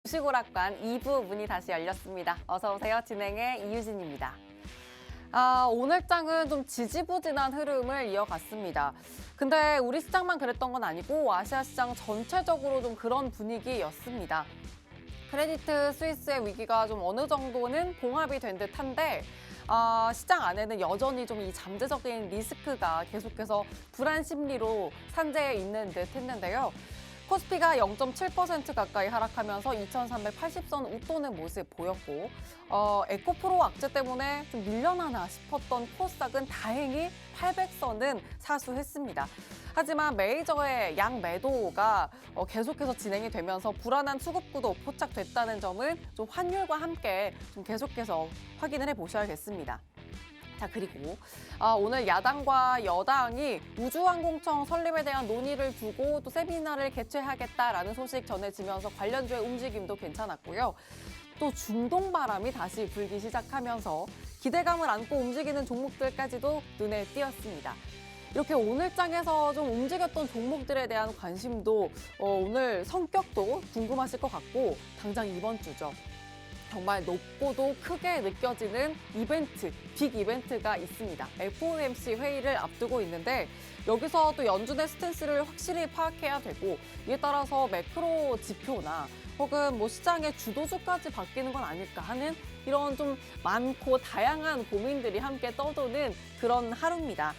주식오락관 2부 문이 다시 열렸습니다. 어서 오세요. 진행의 이유진입니다. 오늘 장은 좀 지지부진한 흐름을 이어갔습니다. 근데 우리 시장만 그랬던 건 아니고 아시아 시장 전체적으로 좀 그런 분위기였습니다. 크레디트 스위스의 위기가 좀 어느 정도는 봉합이 된 듯한데 시장 안에는 여전히 좀 이 잠재적인 리스크가 계속해서 불안 심리로 산재해 있는 듯 했는데요. 코스피가 0.7% 가까이 하락하면서 2,380선 웃도는 모습 보였고 에코프로 악재 때문에 좀 밀려나나 싶었던 코스닥은 다행히 800선은 사수했습니다. 하지만 메이저의 양 매도가 계속해서 진행이 되면서 불안한 수급 구도 포착됐다는 점은 좀 환율과 함께 좀 계속해서 확인을 해보셔야겠습니다. 자, 그리고 오늘 야당과 여당이 우주항공청 설립에 대한 논의를 두고 또 세미나를 개최하겠다라는 소식 전해지면서 관련주의 움직임도 괜찮았고요. 또 중동 바람이 다시 불기 시작하면서 기대감을 안고 움직이는 종목들까지도 눈에 띄었습니다. 이렇게 오늘 장에서 좀 움직였던 종목들에 대한 관심도 오늘 성격도 궁금하실 것 같고 당장 이번 주죠. 정말 높고도 크게 느껴지는 이벤트, 빅 이벤트가 있습니다. FOMC 회의를 앞두고 있는데 여기서 또 연준의 스탠스를 확실히 파악해야 되고 이에 따라서 매크로 지표나 혹은 뭐 시장의 주도주까지 바뀌는 건 아닐까 하는 이런 좀 많고 다양한 고민들이 함께 떠도는 그런 하루입니다.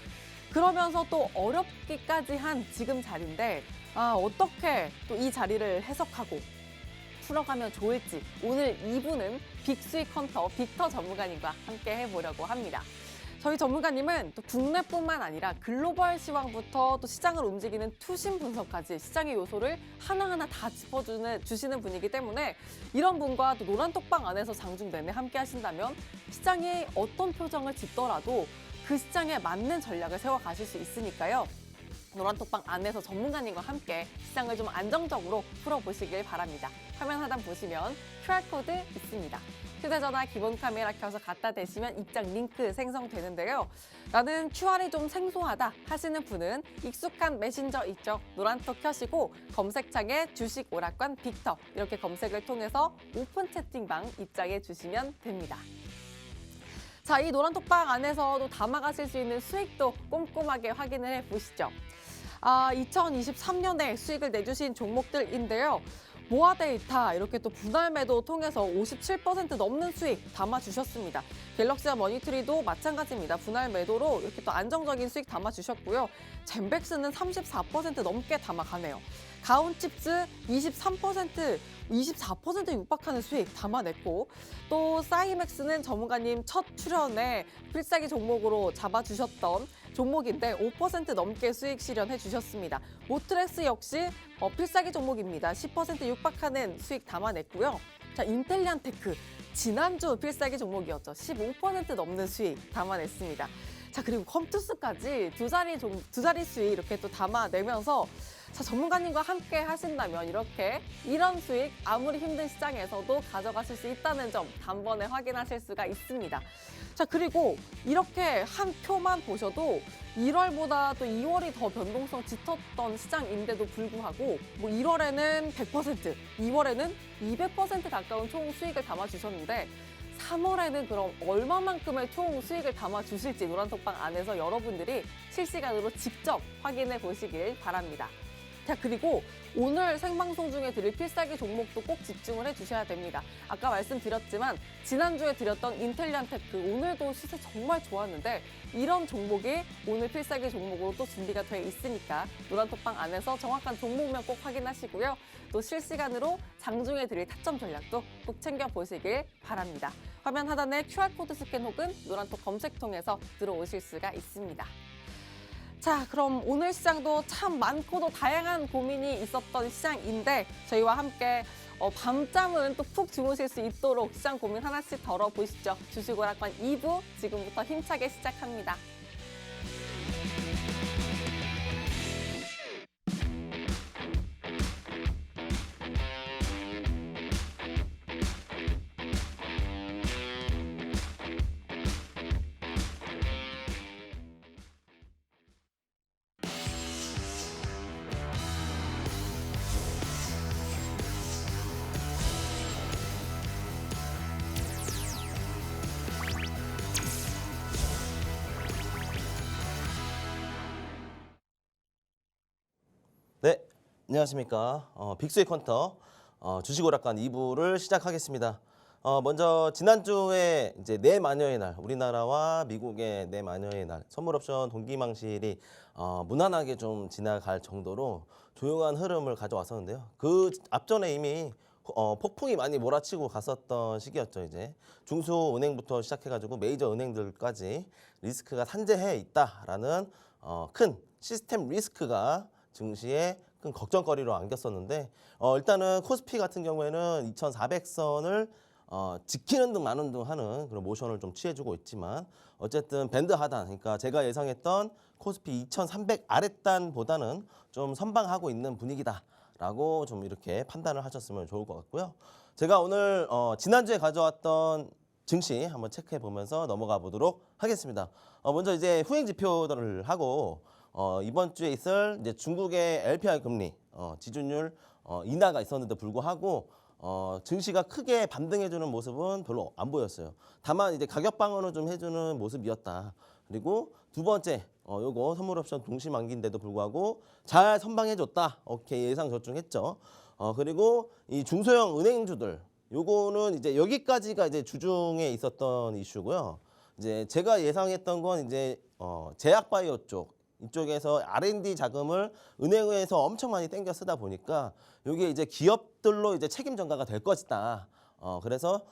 그러면서 또 어렵기까지 한 지금 자리인데 어떻게 또 이 자리를 해석하고 풀어가면 좋을지 오늘 2부는 빅수익 헌터 빅터 전문가님과 함께 해보려고 합니다. 저희 전문가님은 또 국내뿐만 아니라 글로벌 시황부터 또 시장을 움직이는 투심 분석까지 시장의 요소를 하나하나 다 짚어주시는 분이기 때문에 이런 분과 또 노란톡방 안에서 장중 내내 함께 하신다면 시장이 어떤 표정을 짓더라도 그 시장에 맞는 전략을 세워가실 수 있으니까요. 노란톡방 안에서 전문가님과 함께 시장을 좀 안정적으로 풀어보시길 바랍니다. 화면 하단 보시면 QR코드 있습니다. 휴대전화 기본 카메라 켜서 갖다 대시면 입장 링크 생성되는데요. 나는 QR이 좀 생소하다 하시는 분은 익숙한 메신저 있죠. 노란톡 켜시고 검색창에 주식 오락관 빅터 이렇게 검색을 통해서 오픈 채팅방 입장해 주시면 됩니다. 자, 이 노란톡방 안에서도 담아가실 수 있는 수익도 꼼꼼하게 확인을 해보시죠. 2023년에 수익을 내주신 종목들인데요. 모아 데이터 이렇게 또 분할 매도 통해서 57% 넘는 수익 담아주셨습니다. 갤럭시와 머니트리도 마찬가지입니다. 분할 매도로 이렇게 또 안정적인 수익 담아주셨고요. 젠백스는 34% 넘게 담아가네요. 가온칩스 24% 육박하는 수익 담아냈고 또 사이맥스는 전문가님 첫 출연에 필살기 종목으로 잡아주셨던 종목인데 5% 넘게 수익 실현해 주셨습니다. 모트렉스 역시 필살기 종목입니다. 10% 육박하는 수익 담아냈고요. 자, 인텔리안테크 지난주 필살기 종목이었죠. 15% 넘는 수익 담아냈습니다. 자, 그리고 컴투스까지 두 자리 수익 이렇게 또 담아내면서 자, 전문가님과 함께 하신다면 이런 수익 아무리 힘든 시장에서도 가져가실 수 있다는 점 단번에 확인하실 수가 있습니다. 자, 그리고 이렇게 한 표만 보셔도 1월보다 또 2월이 더 변동성 짙었던 시장인데도 불구하고 뭐 1월에는 100%, 2월에는 200% 가까운 총 수익을 담아주셨는데 3월에는 그럼 얼마만큼의 총 수익을 담아주실지 노란톡방 안에서 여러분들이 실시간으로 직접 확인해 보시길 바랍니다. 자, 그리고 오늘 생방송 중에 드릴 필살기 종목도 꼭 집중을 해주셔야 됩니다. 아까 말씀드렸지만 지난주에 드렸던 인텔리안테크 오늘도 시세 정말 좋았는데 이런 종목이 오늘 필살기 종목으로 또 준비가 돼 있으니까 노란톡방 안에서 정확한 종목명 꼭 확인하시고요. 또 실시간으로 장중에 드릴 타점 전략도 꼭 챙겨보시길 바랍니다. 화면 하단에 QR코드 스캔 혹은 노란톡 검색 통해서 들어오실 수가 있습니다. 자, 그럼 오늘 시장도 참 많고도 다양한 고민이 있었던 시장인데 저희와 함께 밤잠은 또 푹 주무실 수 있도록 시장 고민 하나씩 덜어보시죠. 주식오락관 2부 지금부터 힘차게 시작합니다. 안녕하십니까. 빅스의 퀀터 주식오락관 2부를 시작하겠습니다. 먼저 지난주에 이제 내마녀의 날, 우리나라와 미국의 내마녀의 날, 선물옵션 동기망실이 무난하게 좀 지나갈 정도로 조용한 흐름을 가져왔었는데요. 그 앞전에 이미 폭풍이 많이 몰아치고 갔었던 시기였죠. 이제 중소은행부터 시작해가지고 메이저 은행들까지 리스크가 산재해 있다라는 큰 시스템 리스크가 증시에 큰 걱정거리로 안겼었는데 일단은 코스피 같은 경우에는 2,400선을 지키는 등 마는 등 하는 그런 모션을 좀 취해주고 있지만 어쨌든 밴드 하단, 그러니까 제가 예상했던 코스피 2,300 아랫단보다는 좀 선방하고 있는 분위기다라고 좀 이렇게 판단을 하셨으면 좋을 것 같고요. 제가 오늘 지난주에 가져왔던 증시 한번 체크해 보면서 넘어가 보도록 하겠습니다. 먼저 이제 후행 지표들을 하고 이번 주에 있을 이제 중국의 LPR 금리 지준율 인하가 있었는데 불구하고 증시가 크게 반등해주는 모습은 별로 안 보였어요. 다만 이제 가격 방어는 좀 해주는 모습이었다. 그리고 두 번째 요거 선물옵션 동시만기인데도 불구하고 잘 선방해줬다. 오케이, 예상 저중했죠. 그리고 이 중소형 은행주들 요거는 이제 여기까지가 이제 주중에 있었던 이슈고요. 이제 제가 예상했던 건 이제 제약바이오 쪽 이쪽에서 R&D 자금을 은행에서 엄청 많이 땡겨 쓰다 보니까 이게 이제 기업들로 이제 책임 전가가 될 것이다. 그래서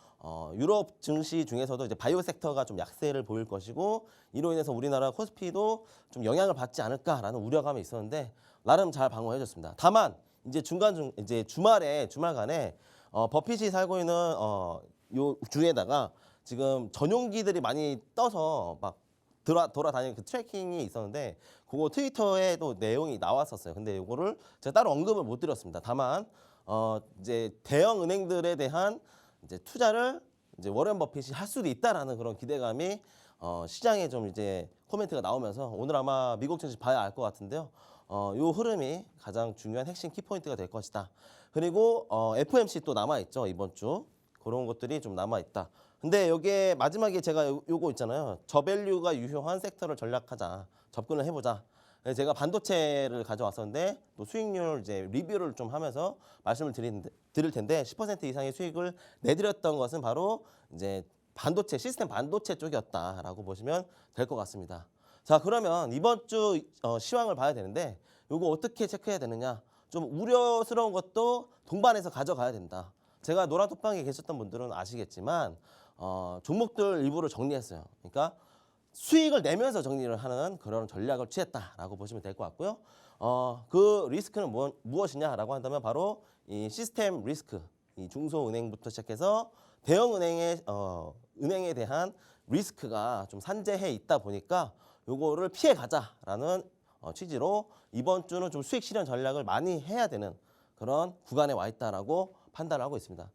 유럽 증시 중에서도 이제 바이오 섹터가 좀 약세를 보일 것이고 이로 인해서 우리나라 코스피도 좀 영향을 받지 않을까라는 우려감이 있었는데 나름 잘 방어해줬습니다. 다만 이제 이제 주말간에 버핏이 살고 있는 요 주에다가 지금 전용기들이 많이 떠서 막 돌아다니는 그 트래킹이 있었는데 그거 트위터에도 내용이 나왔었어요. 근데 이거를 제가 따로 언급을 못 드렸습니다. 다만 이제 대형 은행들에 대한 이제 투자를 이제 워렌 버핏이 할 수도 있다라는 그런 기대감이 시장에 좀 이제 코멘트가 나오면서 오늘 아마 미국 증시 봐야 알 것 같은데요. 요 흐름이 가장 중요한 핵심 키포인트가 될 것이다. 그리고 FOMC 또 남아 있죠. 이번 주 그런 것들이 좀 남아 있다. 근데 여기에 마지막에 제가 요거 있잖아요. 저밸류가 유효한 섹터를 전략하자. 접근을 해보자. 그래서 제가 반도체를 가져왔었는데 또 수익률 이제 리뷰를 좀 하면서 말씀을 드릴 텐데 10% 이상의 수익을 내드렸던 것은 바로 이제 반도체, 시스템 반도체 쪽이었다라고 보시면 될 것 같습니다. 자, 그러면 이번 주 시황을 봐야 되는데 요거 어떻게 체크해야 되느냐. 좀 우려스러운 것도 동반해서 가져가야 된다. 제가 노란톡방에 계셨던 분들은 아시겠지만 종목들 일부를 정리했어요. 그러니까 수익을 내면서 정리를 하는 그런 전략을 취했다라고 보시면 될 것 같고요. 그 리스크는 무엇이냐라고 한다면 바로 이 시스템 리스크, 이 중소은행부터 시작해서 대형 은행에 대한 리스크가 좀 산재해 있다 보니까 요거를 피해 가자라는 취지로 이번 주는 좀 수익 실현 전략을 많이 해야 되는 그런 구간에 와 있다라고 판단을 하고 있습니다.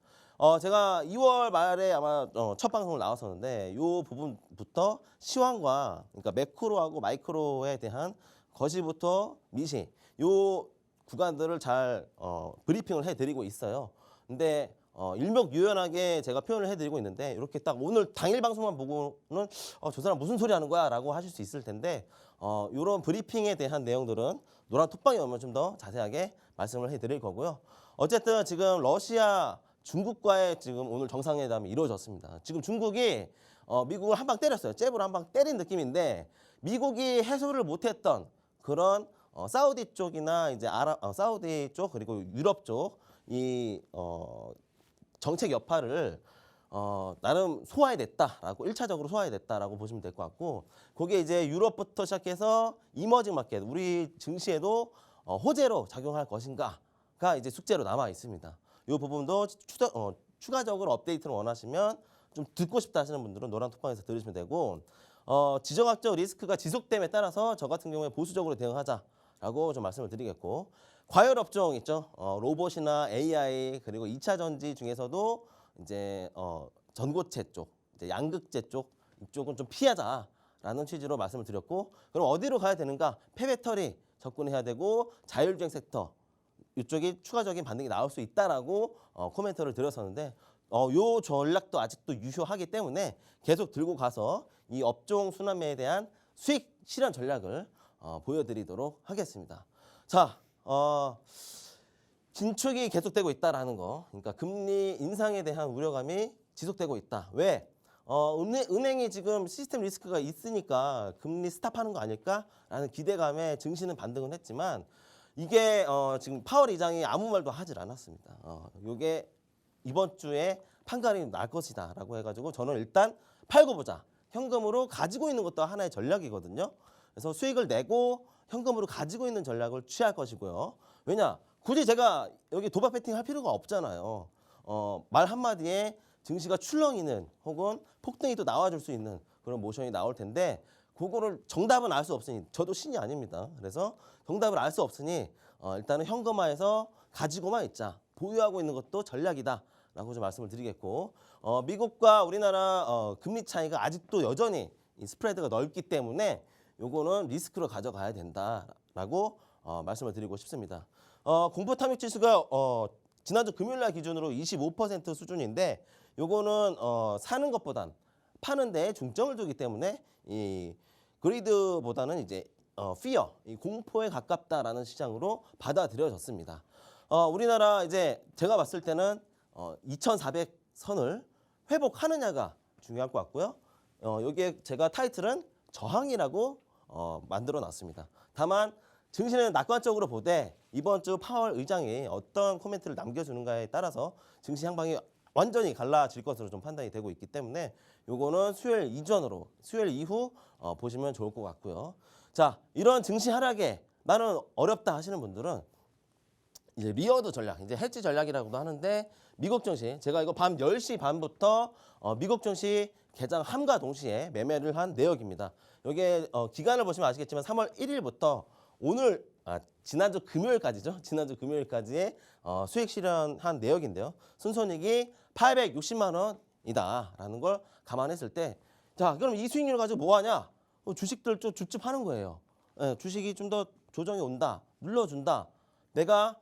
제가 2월 말에 아마 첫 방송을 나왔었는데 이 부분부터 시황과 그러니까 매크로하고 마이크로에 대한 거시부터 미시 이 구간들을 잘 브리핑을 해드리고 있어요. 근데 일목요연하게 제가 표현을 해드리고 있는데 이렇게 딱 오늘 당일 방송만 보고는 저 사람 무슨 소리 하는 거야 라고 하실 수 있을 텐데 이런 브리핑에 대한 내용들은 노란 톡방에 오면 좀 더 자세하게 말씀을 해드릴 거고요. 어쨌든 지금 러시아 중국과의 지금 오늘 정상회담이 이루어졌습니다. 지금 중국이 미국을 한 방 때렸어요. 잽으로 한 방 때린 느낌인데 미국이 해소를 못했던 그런 사우디 쪽이나 이제 사우디 쪽 그리고 유럽 쪽 이 정책 여파를 나름 소화해냈다라고 1차적으로 소화해냈다라고 보시면 될 것 같고 거기에 이제 유럽부터 시작해서 이머징 마켓 우리 증시에도 호재로 작용할 것인가가 이제 숙제로 남아 있습니다. 이 부분도 추가적으로 업데이트를 원하시면 좀 듣고 싶다 하시는 분들은 노란 톡방에서 들으시면 되고 지정학적 리스크가 지속됨에 따라서 저 같은 경우에 보수적으로 대응하자라고 좀 말씀을 드리겠고 과열 업종 있죠. 로봇이나 AI 그리고 2차 전지 중에서도 이제 전고체 쪽, 이제 양극재 쪽 이쪽은 좀 피하자라는 취지로 말씀을 드렸고 그럼 어디로 가야 되는가? 폐배터리 접근해야 되고 자율주행 섹터 이쪽이 추가적인 반등이 나올 수 있다라고 코멘트를 드렸었는데 요 전략도 아직도 유효하기 때문에 계속 들고 가서 이 업종 순환매에 대한 수익 실현 전략을 보여드리도록 하겠습니다. 자, 긴축이 계속되고 있다라는 거. 그러니까 금리 인상에 대한 우려감이 지속되고 있다. 왜? 은행이 지금 시스템 리스크가 있으니까 금리 스탑하는 거 아닐까라는 기대감에 증시는 반등은 했지만 이게 지금 파월 의장이 아무 말도 하질 않았습니다. 이게 이번 주에 판가름이 날 것이다라고 해가지고 저는 일단 팔고 보자. 현금으로 가지고 있는 것도 하나의 전략이거든요. 그래서 수익을 내고 현금으로 가지고 있는 전략을 취할 것이고요. 왜냐? 굳이 제가 여기 도박 배팅 할 필요가 없잖아요. 말 한마디에 증시가 출렁이는 혹은 폭등이 또 나와줄 수 있는 그런 모션이 나올 텐데 그거를 정답은 알 수 없으니 저도 신이 아닙니다. 그래서 정답을 알 수 없으니 일단은 현금화해서 가지고만 있자. 보유하고 있는 것도 전략이다라고 좀 말씀을 드리겠고 미국과 우리나라 금리 차이가 아직도 여전히 이 스프레드가 넓기 때문에 요거는 리스크로 가져가야 된다라고 말씀을 드리고 싶습니다. 공포 탐욕 지수가 지난주 금요일 날 기준으로 25% 수준인데 요거는 사는 것보단 파는 데에 중점을 두기 때문에 이 그리드보다는 이제 fear, 이 공포에 가깝다라는 시장으로 받아들여졌습니다. 우리나라 이제 제가 봤을 때는 2,400선을 회복하느냐가 중요할 것 같고요. 여기에 제가 타이틀은 저항이라고 만들어 놨습니다. 다만 증시는 낙관적으로 보되 이번 주 파월 의장이 어떤 코멘트를 남겨주는가에 따라서 증시 향방이 완전히 갈라질 것으로 좀 판단이 되고 있기 때문에 요거는 수요일 이전으로 수요일 이후 보시면 좋을 것 같고요. 자, 이런 증시 하락에 나는 어렵다 하시는 분들은 이제 리어드 전략, 이제 해지 전략이라고도 하는데 미국 증시 제가 이거 밤 10시 반부터 미국 증시 개장 함과 동시에 매매를 한 내역입니다. 여기에 기간을 보시면 아시겠지만 3월 1일부터 오늘 지난주 금요일까지죠. 지난주 금요일까지의 수익 실현한 내역인데요. 순손익이 860만 원이다라는 걸 감안했을 때 자, 그럼 이 수익률 가지고 뭐 하냐? 주식들 좀 줍줍하는 거예요. 주식이 좀 더 조정이 온다. 눌러준다. 내가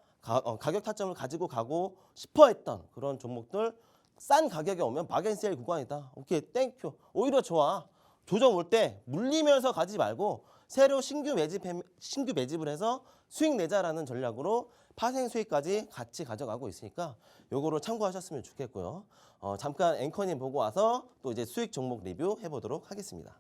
가격 타점을 가지고 가고 싶어 했던 그런 종목들 싼 가격에 오면 바겐세일 구간이다. 오케이, 땡큐. 오히려 좋아. 조정 올 때 물리면서 가지 말고 새로 신규 매집을 해서 수익 내자라는 전략으로 파생 수익까지 같이 가져가고 있으니까 요거를 참고하셨으면 좋겠고요. 잠깐 앵커님 보고 와서 또 이제 수익 종목 리뷰 해보도록 하겠습니다.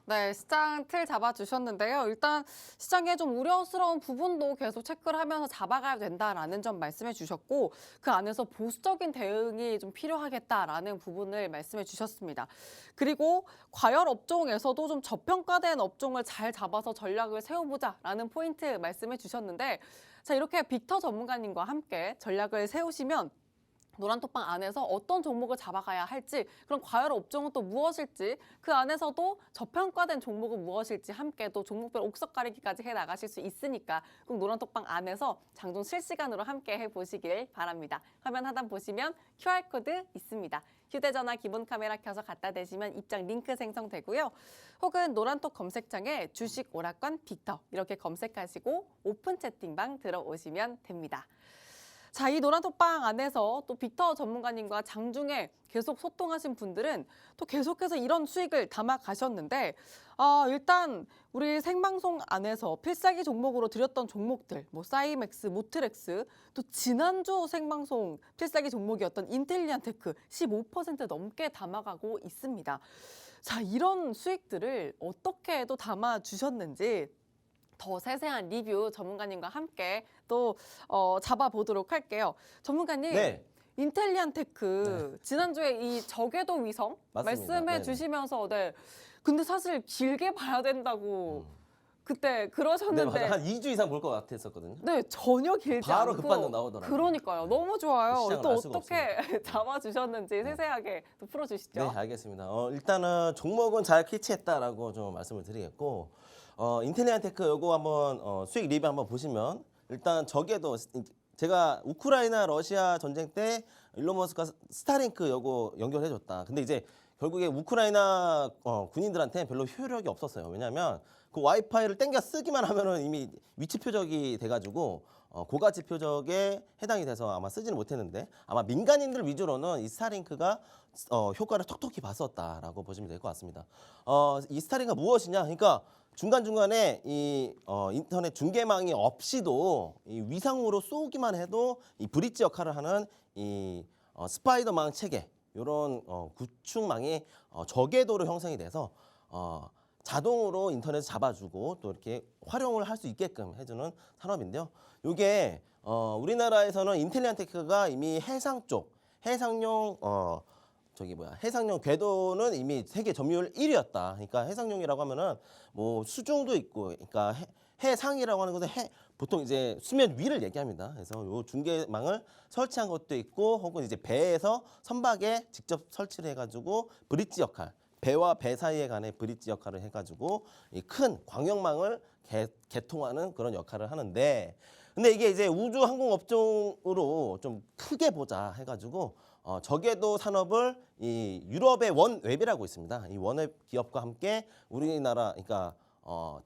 네, 시장 틀 잡아주셨는데요. 일단 시장에 좀 우려스러운 부분도 계속 체크를 하면서 잡아가야 된다라는 점 말씀해 주셨고 그 안에서 보수적인 대응이 좀 필요하겠다라는 부분을 말씀해 주셨습니다. 그리고 과열 업종에서도 좀 저평가된 업종을 잘 잡아서 전략을 세워보자라는 포인트 말씀해 주셨는데 자, 이렇게 빅터 전문가님과 함께 전략을 세우시면 노란톡방 안에서 어떤 종목을 잡아가야 할지 그럼 과열 업종은 또 무엇일지 그 안에서도 저평가된 종목은 무엇일지 함께 또 종목별 옥석 가리기까지 해나가실 수 있으니까 꼭 노란톡방 안에서 장중 실시간으로 함께 해보시길 바랍니다. 화면 하단 보시면 QR코드 있습니다. 휴대전화 기본 카메라 켜서 갖다 대시면 입장 링크 생성되고요. 혹은 노란톡 검색창에 주식 오락관 빅터 이렇게 검색하시고 오픈 채팅방 들어오시면 됩니다. 자, 이 노란톡방 안에서 또 빅터 전문가님과 장중에 계속 소통하신 분들은 또 계속해서 이런 수익을 담아 가셨는데 일단 우리 생방송 안에서 필살기 종목으로 드렸던 종목들 뭐 사이맥스, 모트렉스 또 지난주 생방송 필살기 종목이었던 인텔리안테크 15% 넘게 담아가고 있습니다. 자, 이런 수익들을 어떻게 또 담아 주셨는지 더 세세한 리뷰 전문가님과 함께 또 잡아보도록 할게요. 전문가님, 네. 인텔리안테크 지난주에 이 저궤도 위성 맞습니다. 말씀해 네네. 주시면서 근데 사실 길게 봐야 된다고 그때 네, 그러셨는데 맞아. 한 2주 이상 볼 것 같았었거든요. 네, 전혀 길지 바로 않고 급반등 나오더라고요. 그러니까요. 너무 좋아요. 시장을 또 알 수가 어떻게 잡아주셨는지 세세하게 또 풀어주시죠. 네, 알겠습니다. 일단은 종목은 잘 캐치했다라고 좀 말씀을 드리겠고, 인텔리안테크 요거 한번 수익 리뷰 한번 보시면 일단 저게도 제가 우크라이나 러시아 전쟁 때 일론 머스크가 스타링크 요거 연결해줬다. 근데 이제 결국에 우크라이나 군인들한테 별로 효력이 없었어요. 왜냐하면 그 와이파이를 땡겨 쓰기만 하면은 이미 위치 표적이 돼가지고 고가치 표적에 해당이 돼서 아마 쓰지는 못했는데 아마 민간인들 위주로는 이 스타링크가 효과를 톡톡히 봤었다라고 보시면 될 것 같습니다. 이 스타링크가 무엇이냐? 그러니까 중간중간에 이 인터넷 중계망이 없이도 이 위상으로 쏘기만 해도 이 브릿지 역할을 하는 이 스파이더망 체계 이런 구축망이 저궤도로 형성이 돼서 자동으로 인터넷을 잡아주고 또 이렇게 활용을 할 수 있게끔 해주는 산업인데요. 이게 우리나라에서는 인텔리안테크가 이미 해상 쪽 해상용 해상용 궤도는 이미 세계 점유율 1위였다. 그러니까 해상용이라고 하면은 뭐 수중도 있고, 그러니까 해상이라고 하는 것은 보통 이제 수면 위를 얘기합니다. 그래서 요 중계망을 설치한 것도 있고, 혹은 이제 배에서 선박에 직접 설치를 해가지고 브릿지 역할, 배와 배 사이에 간의 브릿지 역할을 해가지고 이 큰 광역망을 개통하는 그런 역할을 하는데, 근데 이게 이제 우주 항공 업종으로 좀 크게 보자 해가지고 저궤도 산업을 이 유럽의 원웹이라고 있습니다. 이 원웹 기업과 함께 우리나라, 그러니까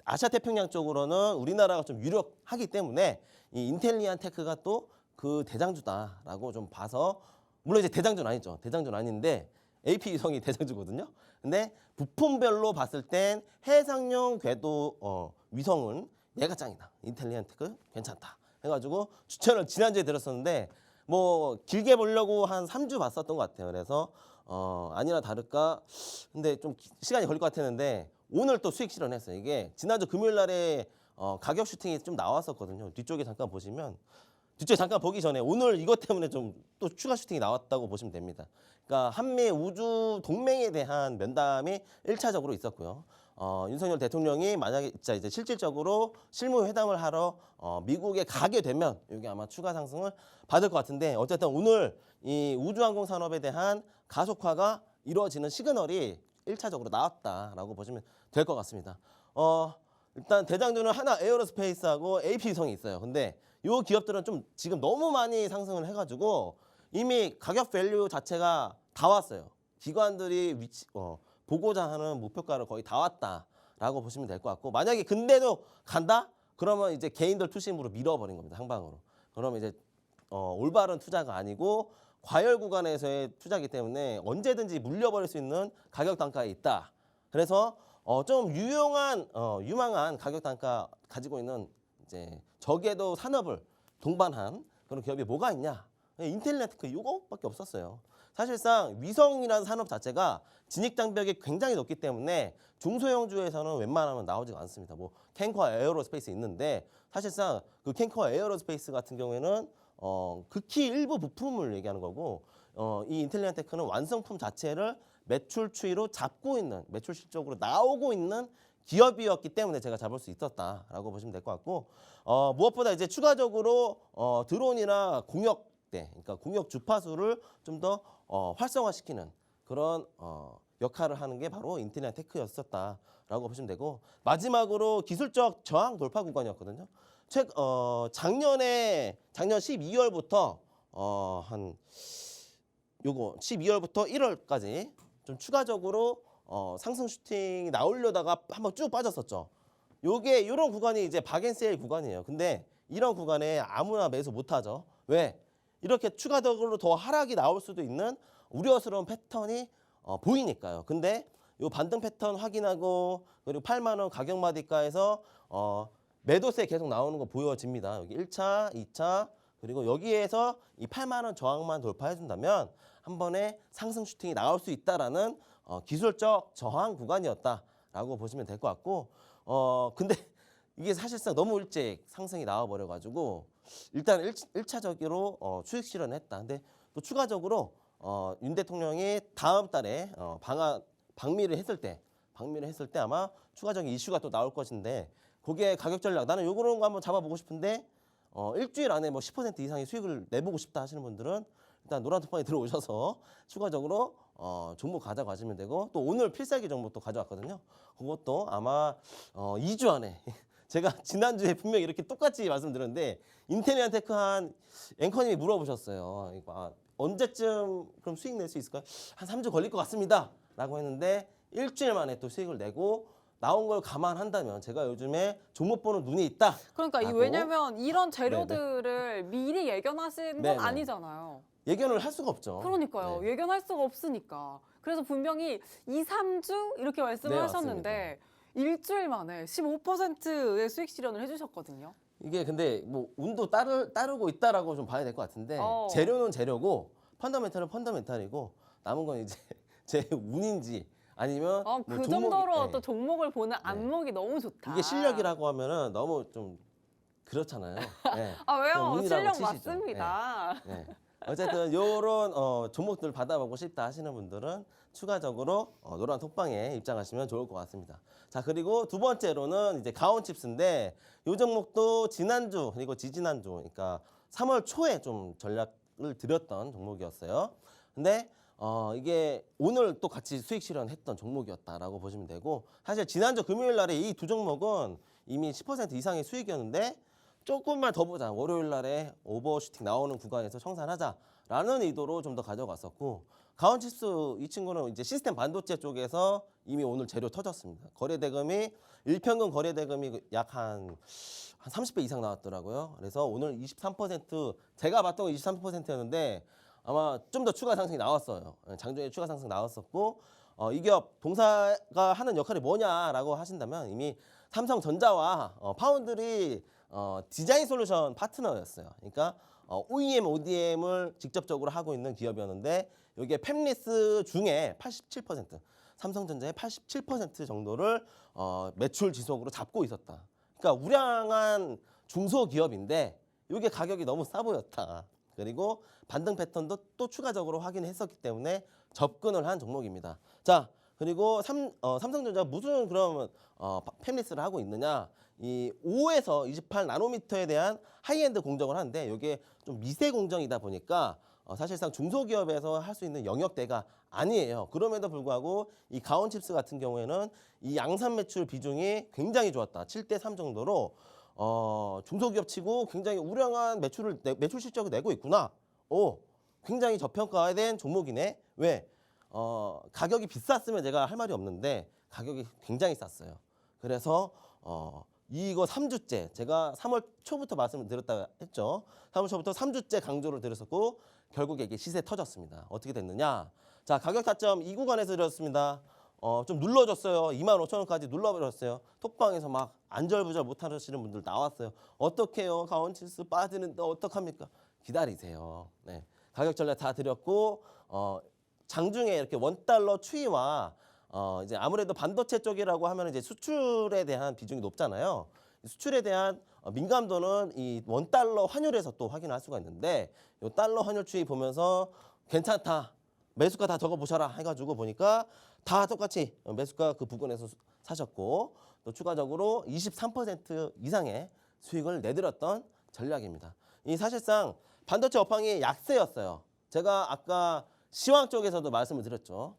아시아 태평양 쪽으로는 우리나라가 좀 유력하기 때문에 이 인텔리안테크가 또 그 대장주다라고 좀 봐서, 물론 이제 대장주는 아니죠. 대장주는 아닌데 AP 위성이 대장주거든요. 근데 부품별로 봤을 땐 해상용 궤도 위성은 얘가 짱이다. 인텔리안테크 괜찮다. 해가지고 추천을 지난주에 드렸었는데 뭐 길게 보려고 한 3주 봤었던 것 같아요. 그래서 아니나 다를까 근데 좀 시간이 걸릴 것 같았는데 오늘 또 수익 실현했어요. 이게 지난주 금요일 날에 가격 슈팅이 좀 나왔었거든요. 뒤쪽에 잠깐 보시면, 뒤쪽에 잠깐 보기 전에 오늘 이것 때문에 좀 또 추가 슈팅이 나왔다고 보시면 됩니다. 그러니까 한미 우주 동맹에 대한 면담이 1차적으로 있었고요. 윤석열 대통령이 만약에 진짜 이제 실질적으로 실무 회담을 하러 미국에 가게 되면 이게 아마 추가 상승을 받을 것 같은데, 어쨌든 오늘 이 우주항공 산업에 대한 가속화가 이루어지는 시그널이 1차적으로 나왔다라고 보시면 될 것 같습니다. 일단 대장주는 하나 에어로스페이스하고 AP위성이 있어요. 근데 이 기업들은 좀 지금 너무 많이 상승을 해가지고 이미 가격 밸류 자체가 다 왔어요. 기관들이 보고자 하는 목표가를 거의 다 왔다라고 보시면 될 것 같고, 만약에 근데도 간다? 그러면 이제 개인들 투심으로 밀어버린 겁니다. 항방으로. 그러면 이제 올바른 투자가 아니고 과열 구간에서의 투자이기 때문에 언제든지 물려버릴 수 있는 가격 단가에 있다. 그래서 좀 유망한 가격 단가 가지고 있는 이제 저궤도 산업을 동반한 그런 기업이 뭐가 있냐? 인텔리안테크 이거밖에 없었어요. 사실상 위성이라는 산업 자체가 진입 장벽이 굉장히 높기 때문에 중소형주에서는 웬만하면 나오지가 않습니다. 뭐 캔커 에어로스페이스 있는데 사실상 그 캔커 에어로스페이스 같은 경우에는 극히 일부 부품을 얘기하는 거고, 이 인텔리안테크는 완성품 자체를 매출 추이로 잡고 있는, 매출 실적으로 나오고 있는 기업이었기 때문에 제가 잡을 수 있었다라고 보시면 될 것 같고, 무엇보다 이제 추가적으로 드론이나 공역대, 그러니까 공역 주파수를 좀 더 활성화시키는 그런 역할을 하는 게 바로 인텔리안테크였었다라고 보시면 되고, 마지막으로 기술적 저항 돌파 구간이었거든요. 작년 12월부터 한 요거 12월부터 1월까지 좀 추가적으로 상승 슈팅이 나오려다가 한번 쭉 빠졌었죠. 요게 이런 구간이 이제 박앤세일 구간이에요. 근데 이런 구간에 아무나 매수 못하죠. 왜? 이렇게 추가적으로 더 하락이 나올 수도 있는 우려스러운 패턴이 보이니까요. 근데 요 반등 패턴 확인하고, 그리고 8만 원 가격 마디가에서 매도세 계속 나오는 거 보여집니다. 여기 1차, 2차, 그리고 여기에서 이 8만 원 저항만 돌파해 준다면 한 번에 상승 슈팅이 나올 수 있다라는 기술적 저항 구간이었다라고 보시면 될 것 같고, 근데 이게 사실상 너무 일찍 상승이 나와 버려 가지고 일단 1차적으로 수익 실현했다. 근데 또 추가적으로 윤 대통령이 다음 달에 방미를 했을 때 아마 추가적인 이슈가 또 나올 것인데, 그게 가격 전략, 나는 요런 거 한번 잡아보고 싶은데 일주일 안에 뭐 10% 이상의 수익을 내보고 싶다 하시는 분들은 일단 노란톡방에 들어오셔서 추가적으로 종목 가져가시면 되고, 또 오늘 필살기 종목도 가져왔거든요. 그것도 아마 2주 안에 제가 지난주에 분명히 이렇게 똑같이 말씀드렸는데 인텔리안테크 한 앵커님이 물어보셨어요. 이거 언제쯤 그럼 수익 낼 수 있을까요? 한 3주 걸릴 것 같습니다 라고 했는데 일주일 만에 또 수익을 내고 나온 걸 감안한다면 제가 요즘에 종목 보는 눈이 있다. 그러니까 라고 왜냐면 이런 재료들을 미리 예견하신 건 네네. 아니잖아요. 예견을 할 수가 없죠. 그러니까요. 네. 예견할 수가 없으니까. 그래서 분명히 2, 3주 이렇게 말씀을 네, 하셨는데 일주일 만에 15%의 수익 실현을 해주셨거든요. 이게 근데 뭐 운도 따르고 있다라고 좀 봐야 될 것 같은데 어. 재료는 재료고 펀더멘탈은 펀더멘탈이고 남은 건 이제 제 운인지 아니면 뭐 그 종목이- 정도로 네. 또 종목을 보는 안목이 너무 좋다. 이게 실력이라고 하면은 너무 좀 그렇잖아요. 네. 아, 그냥 왜요? 운이라고 실력 치시죠. 맞습니다. 네. 네. 어쨌든 요런 종목들 받아보고 싶다 하시는 분들은 추가적으로 노란 톡방에 입장하시면 좋을 것 같습니다. 자, 그리고 두 번째로는 이제 가온칩스인데 요 종목도 지난주 그리고 지지난주 그러니까 3월 초에 좀 전략을 드렸던 종목이었어요. 근데 이게 오늘 또 같이 수익 실현했던 종목이었다라고 보시면 되고 사실 지난주 금요일 날에 이 두 종목은 이미 10% 이상의 수익이었는데 조금만 더 보자. 월요일 날에 오버슈팅 나오는 구간에서 청산하자라는 의도로 좀 더 가져갔었고 가온칩스 이 친구는 이제 시스템 반도체 쪽에서 이미 오늘 재료 터졌습니다. 거래 대금이 일평균 거래 대금이 약 한 30배 이상 나왔더라고요. 그래서 오늘 23% 제가 봤던 건 23%였는데 아마 좀 더 추가 상승이 나왔어요. 장중에 추가 상승 나왔었고 이 기업 동사가 하는 역할이 뭐냐라고 하신다면 이미 삼성전자와 파운드리 디자인 솔루션 파트너였어요. 그러니까 OEM, ODM을 직접적으로 하고 있는 기업이었는데 이게 팹리스 중에 87%, 삼성전자의 87% 정도를 매출 지속으로 잡고 있었다. 그러니까 우량한 중소기업인데 이게 가격이 너무 싸 보였다. 그리고 반등 패턴도 또 추가적으로 확인했었기 때문에 접근을 한 종목입니다. 자, 그리고 삼성전자 무슨 그러면 팹리스를 하고 있느냐? 이 5에서 28 나노미터에 대한 하이엔드 공정을 하는데 이게 좀 미세 공정이다 보니까 사실상 중소기업에서 할 수 있는 영역대가 아니에요. 그럼에도 불구하고 이 가온칩스 같은 경우에는 이 양산 매출 비중이 굉장히 좋았다. 7대 3 정도로 중소기업 치고 굉장히 우량한 매출 실적을 내고 있구나. 굉장히 저평가된 종목이네. 왜? 가격이 비쌌으면 제가 할 말이 없는데 가격이 굉장히 쌌어요. 그래서 이거 3주째 제가 3월 초부터 말씀을 드렸다 했죠. 3월 초부터 3주째 강조를 드렸었고 결국에 이게 시세 터졌습니다. 어떻게 됐느냐? 자, 가격 타점 이 구간에서 드렸습니다. 좀 눌러줬어요. 25,000원까지 눌러버렸어요. 톡방에서 막 안절부절 못하시는 분들 나왔어요. 어떡해요? 가온칩스 빠지는데 어떡합니까? 기다리세요. 네. 가격 전략 다 드렸고 장중에 이렇게 원달러 추이와 이제 아무래도 반도체 쪽이라고 하면 이제 수출에 대한 비중이 높잖아요. 수출에 대한 민감도는 이 원달러 환율에서 또 확인할 수가 있는데 이 달러 환율 추이 보면서 괜찮다. 매수가 다 적어보셔라 해가지고 보니까 다 똑같이 매수가 그 부근에서 사셨고 또 추가적으로 23% 이상의 수익을 내드렸던 전략입니다. 이 사실상 반도체 업황이 약세였어요. 제가 아까 시황 쪽에서도 말씀을 드렸죠.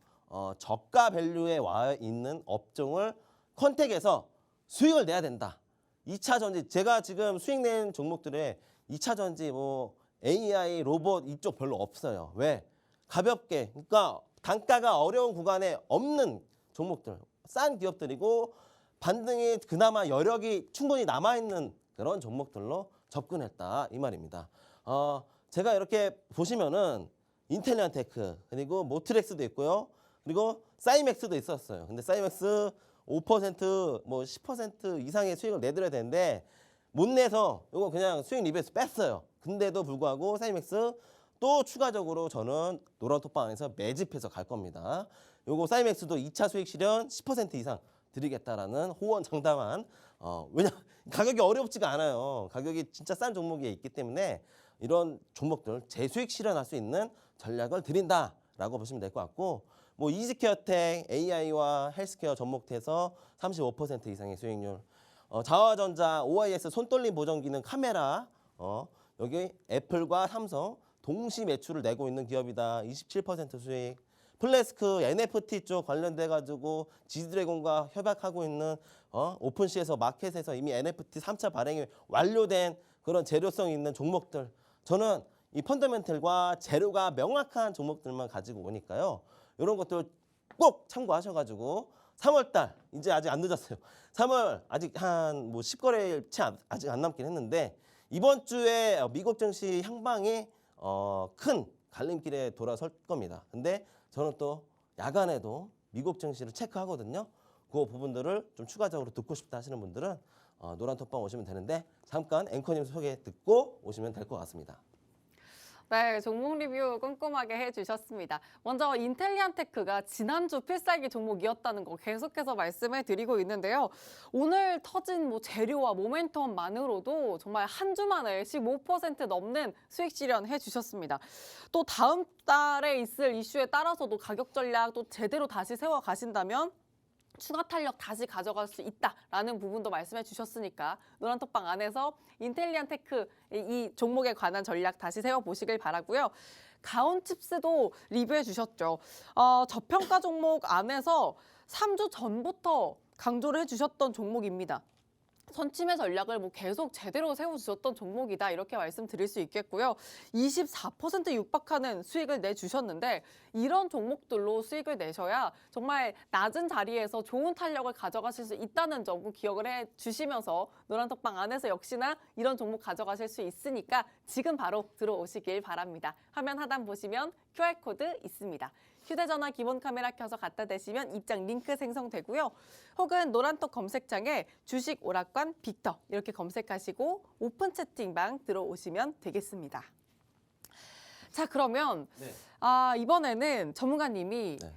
저가 밸류에 와 있는 업종을 컨택해서 수익을 내야 된다. 2차 전지 제가 지금 수익 낸 종목들에 2차 전지 뭐 AI 로봇 이쪽 별로 없어요. 왜? 가볍게 그러니까 단가가 어려운 구간에 없는 종목들 싼 기업들이고 반등이 그나마 여력이 충분히 남아있는 그런 종목들로 접근했다 이 말입니다. 제가 이렇게 보시면은 인텔리안테크 그리고 모트렉스도 있고요. 그리고 사이맥스도 있었어요. 근데 사이맥스 5%뭐 10% 이상의 수익을 내드려야 되는데 못 내서 이거 그냥 수익 리베이스 뺐어요. 근데도 불구하고 사이맥스 또 추가적으로 저는 노란 톡방 안에서 매집해서 갈 겁니다. 요거 사이맥스도 2차 수익 실현 10% 이상 드리겠다라는 호언장담한 왜냐 가격이 어렵지가 않아요. 가격이 진짜 싼 종목에 있기 때문에 이런 종목들 재수익 실현할 수 있는 전략을 드린다라고 보시면 될 것 같고 뭐 이지케어텍, AI와 헬스케어 접목해서 35% 이상의 수익률 자화전자, OIS 손떨림 보정 기능 카메라 여기 애플과 삼성 동시 매출을 내고 있는 기업이다. 27% 수익. 플래스크 NFT 쪽 관련돼 가지고 지드래곤과 협약하고 있는 오픈시에서 마켓에서 이미 NFT 3차 발행이 완료된 그런 재료성 있는 종목들. 저는 이 펀더멘털과 재료가 명확한 종목들만 가지고 오니까요. 이런 것들 꼭 참고하셔가지고 3월 달 이제 아직 안 늦었어요. 3월 아직 한 뭐 10거래 채 아직 안 남긴 했는데 이번 주에 미국 증시 향방이 큰 갈림길에 돌아설 겁니다. 근데 저는 또 야간에도 미국 증시를 체크하거든요. 그 부분들을 좀 추가적으로 듣고 싶다 하시는 분들은 노란톡방 오시면 되는데 잠깐 앵커님 소개 듣고 오시면 될 것 같습니다. 네, 종목 리뷰 꼼꼼하게 해주셨습니다. 먼저 인텔리안테크가 지난주 필살기 종목이었다는 거 계속해서 말씀을 드리고 있는데요. 오늘 터진 뭐 재료와 모멘텀만으로도 정말 한 주 만에 15% 넘는 수익 실현해 주셨습니다. 또 다음 달에 있을 이슈에 따라서도 가격 전략 또 제대로 다시 세워 가신다면 추가 탄력 다시 가져갈 수 있다라는 부분도 말씀해 주셨으니까 노란톡방 안에서 인텔리안테크 이 종목에 관한 전략 다시 세워보시길 바라고요. 가온칩스도 리뷰해 주셨죠. 저평가 종목 안에서 3주 전부터 강조를 해주셨던 종목입니다. 선침의 전략을 뭐 계속 제대로 세워주셨던 종목이다 이렇게 말씀드릴 수 있겠고요. 24% 육박하는 수익을 내주셨는데 이런 종목들로 수익을 내셔야 정말 낮은 자리에서 좋은 탄력을 가져가실 수 있다는 점 꼭 기억을 해주시면서 노란톡방 안에서 역시나 이런 종목 가져가실 수 있으니까 지금 바로 들어오시길 바랍니다. 화면 하단 보시면 QR코드 있습니다. 휴대전화 기본 카메라 켜서 갖다 대시면 입장 링크 생성되고요. 혹은 노란톡 검색창에 주식 오락관 빅터 이렇게 검색하시고 오픈 채팅방 들어오시면 되겠습니다. 자, 그러면 네. 이번에는 전문가님이 네.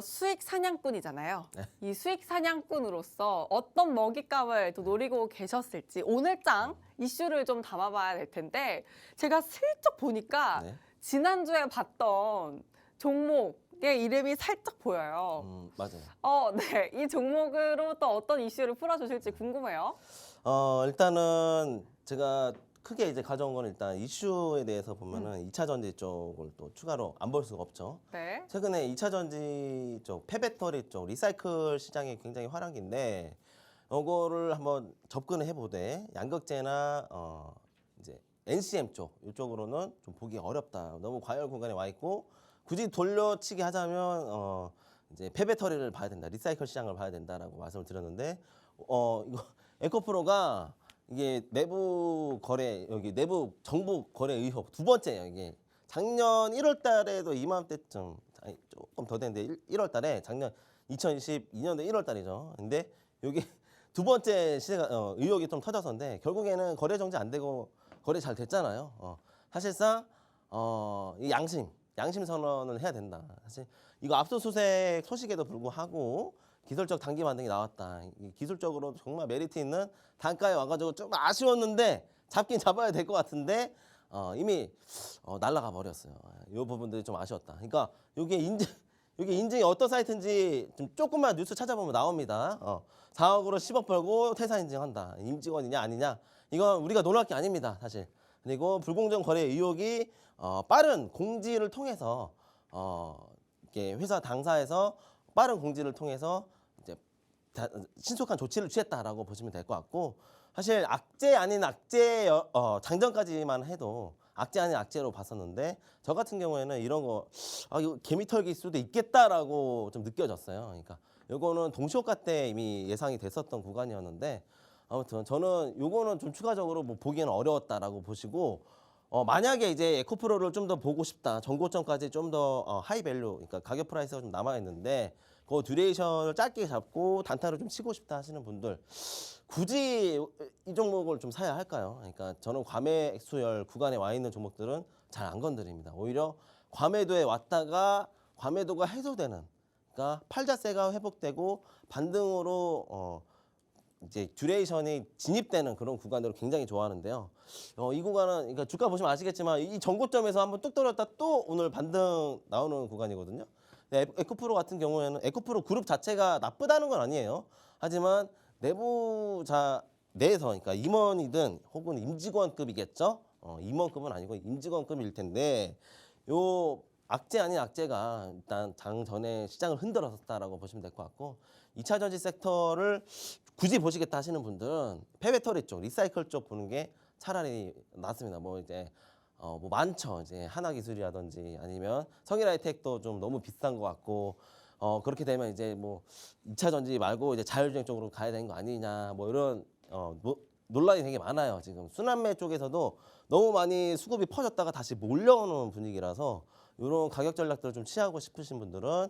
수익 사냥꾼이잖아요. 네. 이 수익 사냥꾼으로서 어떤 먹잇감을 또 노리고 계셨을지 오늘장 이슈를 좀 담아봐야 될 텐데 제가 슬쩍 보니까 네. 지난주에 봤던 종목의 이름이 살짝 보여요. 맞아요. 네. 이 종목으로 또 어떤 이슈를 풀어주실지 궁금해요. 일단은 제가 크게 이제 가져온 건 일단 이슈에 대해서 보면은 2차 전지 쪽을 또 추가로 안 볼 수가 없죠. 네. 최근에 2차 전지 쪽, 폐배터리 쪽, 리사이클 시장이 굉장히 활약인데 이거를 한번 접근을 해보되 양극재나 이제 NCM 쪽 이쪽으로는 좀 보기 어렵다. 너무 과열 구간에 와 있고 굳이 돌려치기 하자면 이제 폐배터리를 봐야 된다. 리사이클 시장을 봐야 된다라고 말씀을 드렸는데 이거 에코프로가 이게 내부 거래 여기 내부 정보 거래 의혹 두 번째예요. 이게 작년 1월 달에도 이맘때쯤 아니, 조금 더 됐는데 1월 달에 작년 2022년도 1월 달이죠. 근데 여기 두 번째 의혹이 좀 터졌었는데 결국에는 거래 정지 안 되고 거래 잘 됐잖아요. 사실상 이 양심 선언을 해야 된다. 사실 이거 압수수색 소식에도 불구하고 기술적 단기 반등이 나왔다. 기술적으로 정말 메리트 있는 단가에 와가지고 좀 아쉬웠는데 잡긴 잡아야 될 것 같은데 이미 날아가 버렸어요. 이 부분들이 좀 아쉬웠다. 그러니까 이게 인증이 어떤 사이트인지 좀 조금만 뉴스 찾아보면 나옵니다. 4억으로 10억 벌고 퇴사 인증한다. 임직원이냐 아니냐 이건 우리가 놀랄 게 아닙니다. 사실. 그리고 불공정 거래 의혹이 빠른 공지를 통해서 이렇게 회사 당사에서 빠른 공지를 통해서 이제 신속한 조치를 취했다라고 보시면 될 것 같고 사실 악재 아닌 악재 장전까지만 해도 악재 아닌 악재로 봤었는데 저 같은 경우에는 이런 거 이거 개미털기일 수도 있겠다라고 좀 느껴졌어요. 그러니까 요거는 동시효과 때 이미 예상이 됐었던 구간이었는데 아무튼 저는 요거는 좀 추가적으로 뭐 보기에는 어려웠다라고 보시고 만약에 이제 에코프로를 좀 더 보고 싶다. 전고점까지 좀 더 하이밸류, 그러니까 가격 프라이스가 좀 남아 있는데 그 듀레이션을 짧게 잡고 단타를 좀 치고 싶다 하시는 분들 굳이 이 종목을 좀 사야 할까요? 그러니까 저는 과매수열 구간에 와 있는 종목들은 잘 안 건드립니다. 오히려 과매도에 왔다가 과매도가 해소되는, 그러니까 팔자세가 회복되고 반등으로 이제 듀레이션이 진입되는 그런 구간들을 굉장히 좋아하는데요. 이 구간은 그러니까 주가 보시면 아시겠지만 이 전고점에서 한번 뚝 떨어졌다 또 오늘 반등 나오는 구간이거든요. 에코프로 같은 경우에는 에코프로 그룹 자체가 나쁘다는 건 아니에요. 하지만 내부자 내에서 그러니까 임원이든 혹은 임직원급이겠죠. 임원급은 아니고 임직원급일 텐데 요 악재 아닌 악재가 일단 장 전에 시장을 흔들었다라고 보시면 될 것 같고 2차 전지 섹터를 굳이 보시겠다 하시는 분들은 폐배터리 쪽, 리사이클 쪽 보는 게 차라리 낫습니다. 뭐 이제 뭐 많죠. 이제 하나기술이라든지 아니면 성일하이텍도 좀 너무 비싼 것 같고 그렇게 되면 이제 뭐 2차 전지 말고 이제 자율주행 쪽으로 가야 되는 거 아니냐 뭐 이런 논란이 되게 많아요. 지금 순환매 쪽에서도 너무 많이 수급이 퍼졌다가 다시 몰려오는 분위기라서 이런 가격 전략들을 좀 취하고 싶으신 분들은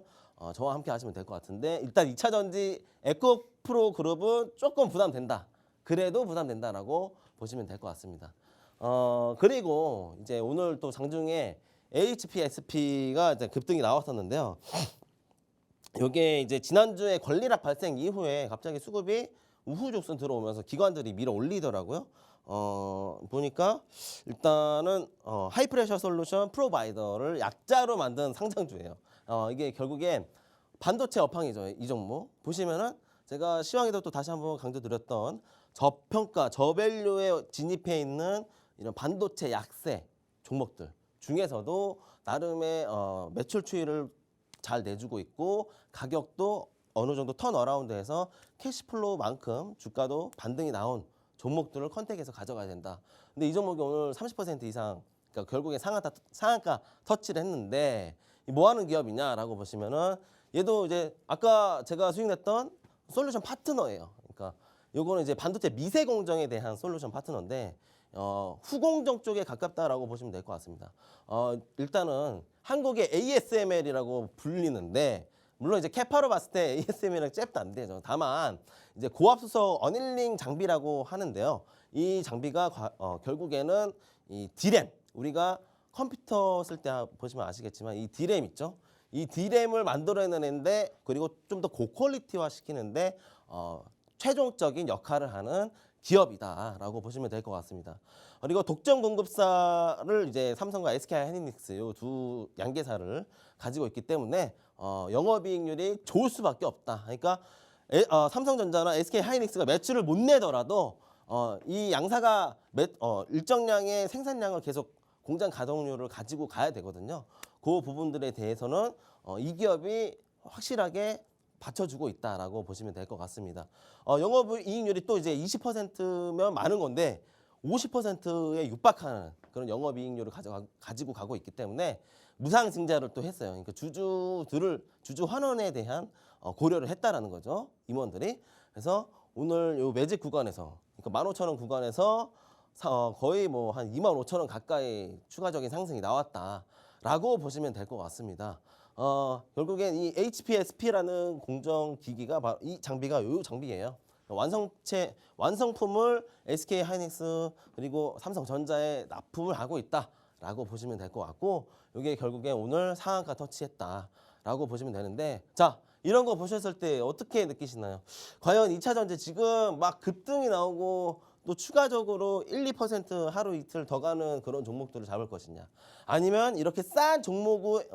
저와 함께 하시면 될 것 같은데 일단 2차 전지 에코프로 그룹은 조금 부담된다. 그래도 부담된다라고 보시면 될 것 같습니다. 그리고 이제 오늘 또 장중에 HPSP가 이제 급등이 나왔었는데요. 이게 이제 지난주에 권리락 발생 이후에 갑자기 수급이 우후죽순 들어오면서 기관들이 밀어 올리더라고요. 보니까 일단은 하이프레셔 솔루션 프로바이더를 약자로 만든 상장주예요. 이게 결국엔 반도체 업황이죠. 이 종목 보시면은 제가 시황에도 또 다시 한번 강조드렸던 저평가 저밸류에 진입해 있는 이런 반도체 약세 종목들 중에서도 나름의 매출 추이를 잘 내주고 있고 가격도 어느 정도 턴어라운드해서 캐시플로우만큼 주가도 반등이 나온 종목들을 컨택해서 가져가야 된다. 근데 이 종목이 오늘 30% 이상 그러니까 결국에 상한가 터치를 했는데 뭐 하는 기업이냐라고 보시면은 얘도 이제 아까 제가 수익냈던 솔루션 파트너예요. 그러니까 요거는 이제 반도체 미세 공정에 대한 솔루션 파트너인데 후공정 쪽에 가깝다라고 보시면 될 것 같습니다. 일단은 한국의 ASML이라고 불리는데 물론 이제 캐파로 봤을 때 ASML이랑 잽도 안 되죠. 다만 이제 고압수소 어닐링 장비라고 하는데요. 이 장비가 결국에는 이 D램 우리가 컴퓨터 쓸 때 보시면 아시겠지만 이 D램 있죠. 이 D램을 만들어내는데 그리고 좀 더 고퀄리티화 시키는데 최종적인 역할을 하는 기업이다라고 보시면 될 것 같습니다. 그리고 독점 공급사를 이제 삼성과 SK 하이닉스 이 두 양계사를 가지고 있기 때문에 영업이익률이 좋을 수밖에 없다. 그러니까 삼성전자나 SK 하이닉스가 매출을 못 내더라도 이 양사가 일정량의 생산량을 계속 공장 가동률을 가지고 가야 되거든요. 그 부분들에 대해서는 이 기업이 확실하게 받쳐주고 있다라고 보시면 될 것 같습니다. 영업이익률이 또 이제 20%면 많은 건데 50%에 육박하는 그런 영업이익률을 가지고 가고 있기 때문에 무상증자를 또 했어요. 그러니까 주주 환원에 대한 고려를 했다라는 거죠. 임원들이. 그래서 오늘 요 매직 구간에서 그러니까 15,000원 구간에서 거의 뭐 한 25,000원 가까이 추가적인 상승이 나왔다라고 보시면 될 것 같습니다. 결국엔 이 HPSP라는 공정기기가 바로 이 장비가 요 장비예요. 완성품을 SK 하이닉스 그리고 삼성전자에 납품을 하고 있다라고 보시면 될 것 같고 이게 결국에 오늘 상한가 터치했다라고 보시면 되는데 자 이런 거 보셨을 때 어떻게 느끼시나요? 과연 2차 전지 지금 막 급등이 나오고 또 추가적으로 1, 2% 하루 이틀 더 가는 그런 종목들을 잡을 것이냐 아니면 이렇게 싼 종목을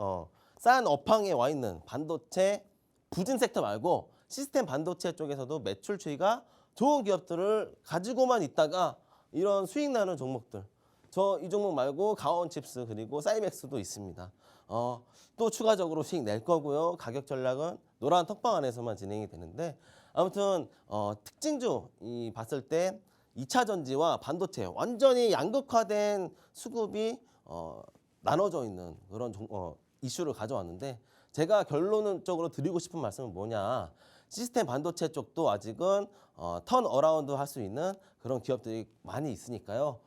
싼 업황에 와 있는 반도체 부진 섹터 말고 시스템 반도체 쪽에서도 매출 추이가 좋은 기업들을 가지고만 있다가 이런 수익 나는 종목들 저 이 종목 말고 가온칩스 그리고 사이맥스도 있습니다. 또 추가적으로 수익 낼 거고요. 가격 전략은 노란 턱방 안에서만 진행이 되는데 아무튼 특징주 봤을 때 2차 전지와 반도체 완전히 양극화된 수급이 나눠져 있는 그런 이슈를 가져왔는데 제가 결론적으로 드리고 싶은 말씀은 뭐냐 시스템 반도체 쪽도 아직은 턴 어라운드 할 수 있는 그런 기업들이 많이 있으니까요.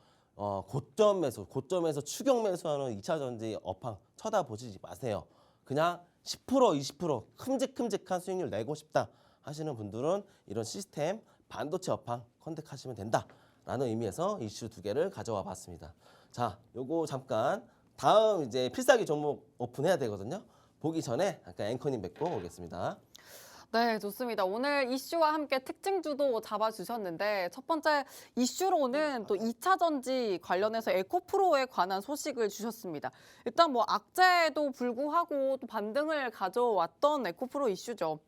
고점에서 추격 매수하는 2차 전지 업황 쳐다보시지 마세요. 그냥 10% 20% 큼직큼직한 수익률 내고 싶다 하시는 분들은 이런 시스템 반도체 업황 컨택하시면 된다라는 의미에서 이슈 두 개를 가져와 봤습니다. 자, 요거 잠깐 다음 이제 필살기 종목 오픈해야 되거든요. 보기 전에 아까 앵커님 뵙고 오겠습니다. 네, 좋습니다. 오늘 이슈와 함께 특징주도 잡아주셨는데 첫 번째 이슈로는 또 2차 전지 관련해서 에코프로에 관한 소식을 주셨습니다. 일단 뭐 악재에도 불구하고 또 반등을 가져왔던 에코프로 이슈죠.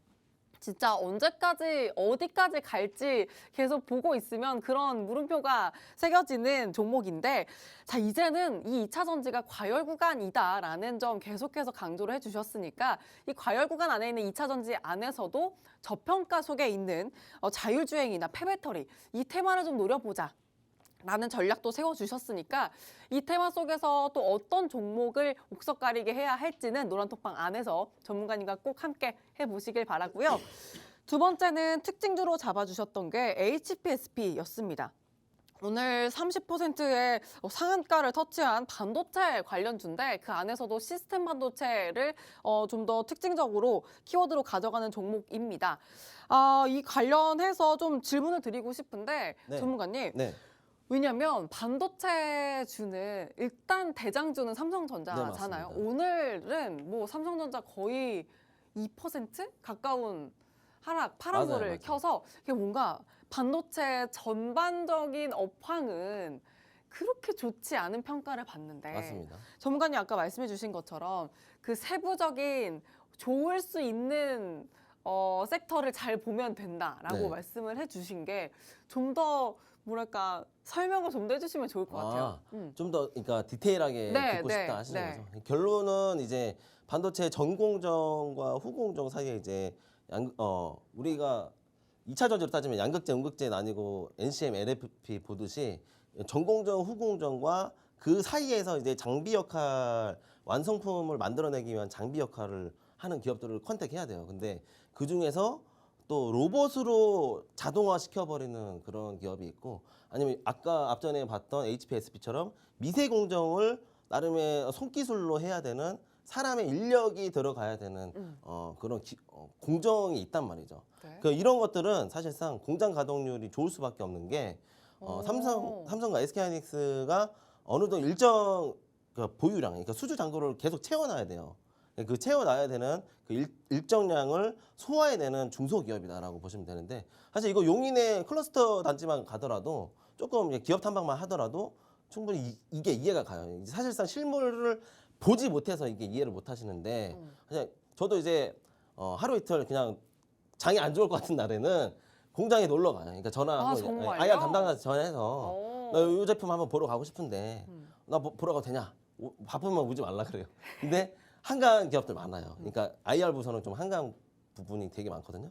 진짜 언제까지 어디까지 갈지 계속 보고 있으면 그런 물음표가 새겨지는 종목인데 자 이제는 이 2차 전지가 과열 구간이다라는 점 계속해서 강조를 해주셨으니까 이 과열 구간 안에 있는 2차 전지 안에서도 저평가 속에 있는 자율주행이나 폐배터리 이 테마를 좀 노려보자. 라는 전략도 세워주셨으니까 이 테마 속에서 또 어떤 종목을 옥석가리게 해야 할지는 노란톡방 안에서 전문가님과 꼭 함께 해보시길 바라고요. 두 번째는 특징주로 잡아주셨던 게 HPSP였습니다. 오늘 30%의 상한가를 터치한 반도체 관련주인데 그 안에서도 시스템 반도체를 좀 더 특징적으로 키워드로 가져가는 종목입니다. 이 관련해서 좀 질문을 드리고 싶은데 네. 전문가님. 네. 왜냐면 반도체주는 일단 대장주는 네, 삼성전자잖아요. 맞습니다. 오늘은 뭐 삼성전자 거의 2% 가까운 하락, 파란불을 맞아요. 켜서 이게 뭔가 반도체 전반적인 업황은 그렇게 좋지 않은 평가를 받는데 맞습니다. 전문가님 아까 말씀해 주신 것처럼 그 세부적인 좋을 수 있는 섹터를 잘 보면 된다라고 네. 말씀을 해주신 게 좀 더 뭐랄까 설명을 좀 더 해주시면 좋을 것 같아요. 좀 더 그러니까 디테일하게 네, 듣고 네, 싶다 하시는 네. 거죠. 결론은 이제 반도체 전공정과 후공정 사이에 이제 우리가 2차 전지로 따지면 양극재, 음극재는 아니고 NCM, LFP 보듯이 전공정, 후공정과 그 사이에서 이제 장비 역할, 완성품을 만들어내기 위한 장비 역할을 하는 기업들을 컨택해야 돼요. 근데 그 중에서 또 로봇으로 자동화 시켜버리는 그런 기업이 있고 아니면 아까 앞전에 봤던 HPSP처럼 미세 공정을 나름의 손기술로 해야 되는 사람의 인력이 들어가야 되는 그런 공정이 있단 말이죠. 네. 이런 것들은 사실상 공장 가동률이 좋을 수밖에 없는 게 오. 삼성과 SK하이닉스가 어느 정도 일정 그 보유량, 그러니까 수주 잔고를 계속 채워놔야 돼요. 그 채워놔야 되는 그 일정량을 소화해내는 중소기업이다라고 보시면 되는데 사실 이거 용인의 클러스터 단지만 가더라도 조금 기업 탐방만 하더라도 충분히 이게 이해가 가요. 사실상 실물을 보지 못해서 이게 이해를 못 하시는데 그냥 저도 이제 하루 이틀 그냥 장이 안 좋을 것 같은 날에는 공장에 놀러 가요. 그러니까 전화하고 정말요? IR 담당자한테 전화해서 오. 나 이 제품 한번 보러 가고 싶은데 나 보러 가도 되냐? 바쁘면 오지 말라 그래요. 근데 한강 기업들 많아요. 그러니까 IR 부서는 좀 한강 부분이 되게 많거든요.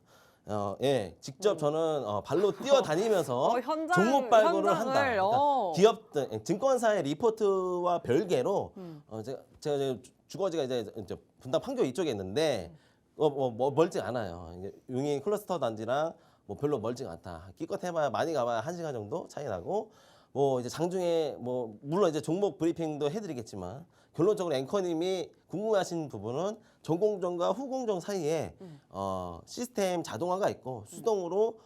예, 직접 저는 발로 뛰어다니면서 종목 발굴을 한다. 그러니까 기업들, 증권사의 리포트와 별개로 제가 이제 주거지가 이제 분당 판교 이쪽에 있는데 뭐 멀지 않아요. 이제 용인 클러스터 단지랑 뭐 별로 멀지 않다. 기껏 해봐야 많이 가봐야 1시간 정도 차이 나고 뭐 이제 장중에 뭐 물론 이제 종목 브리핑도 해드리겠지만 결론적으로 앵커님이 궁금해하신 부분은 전공정과 후공정 사이에 시스템 자동화가 있고 수동으로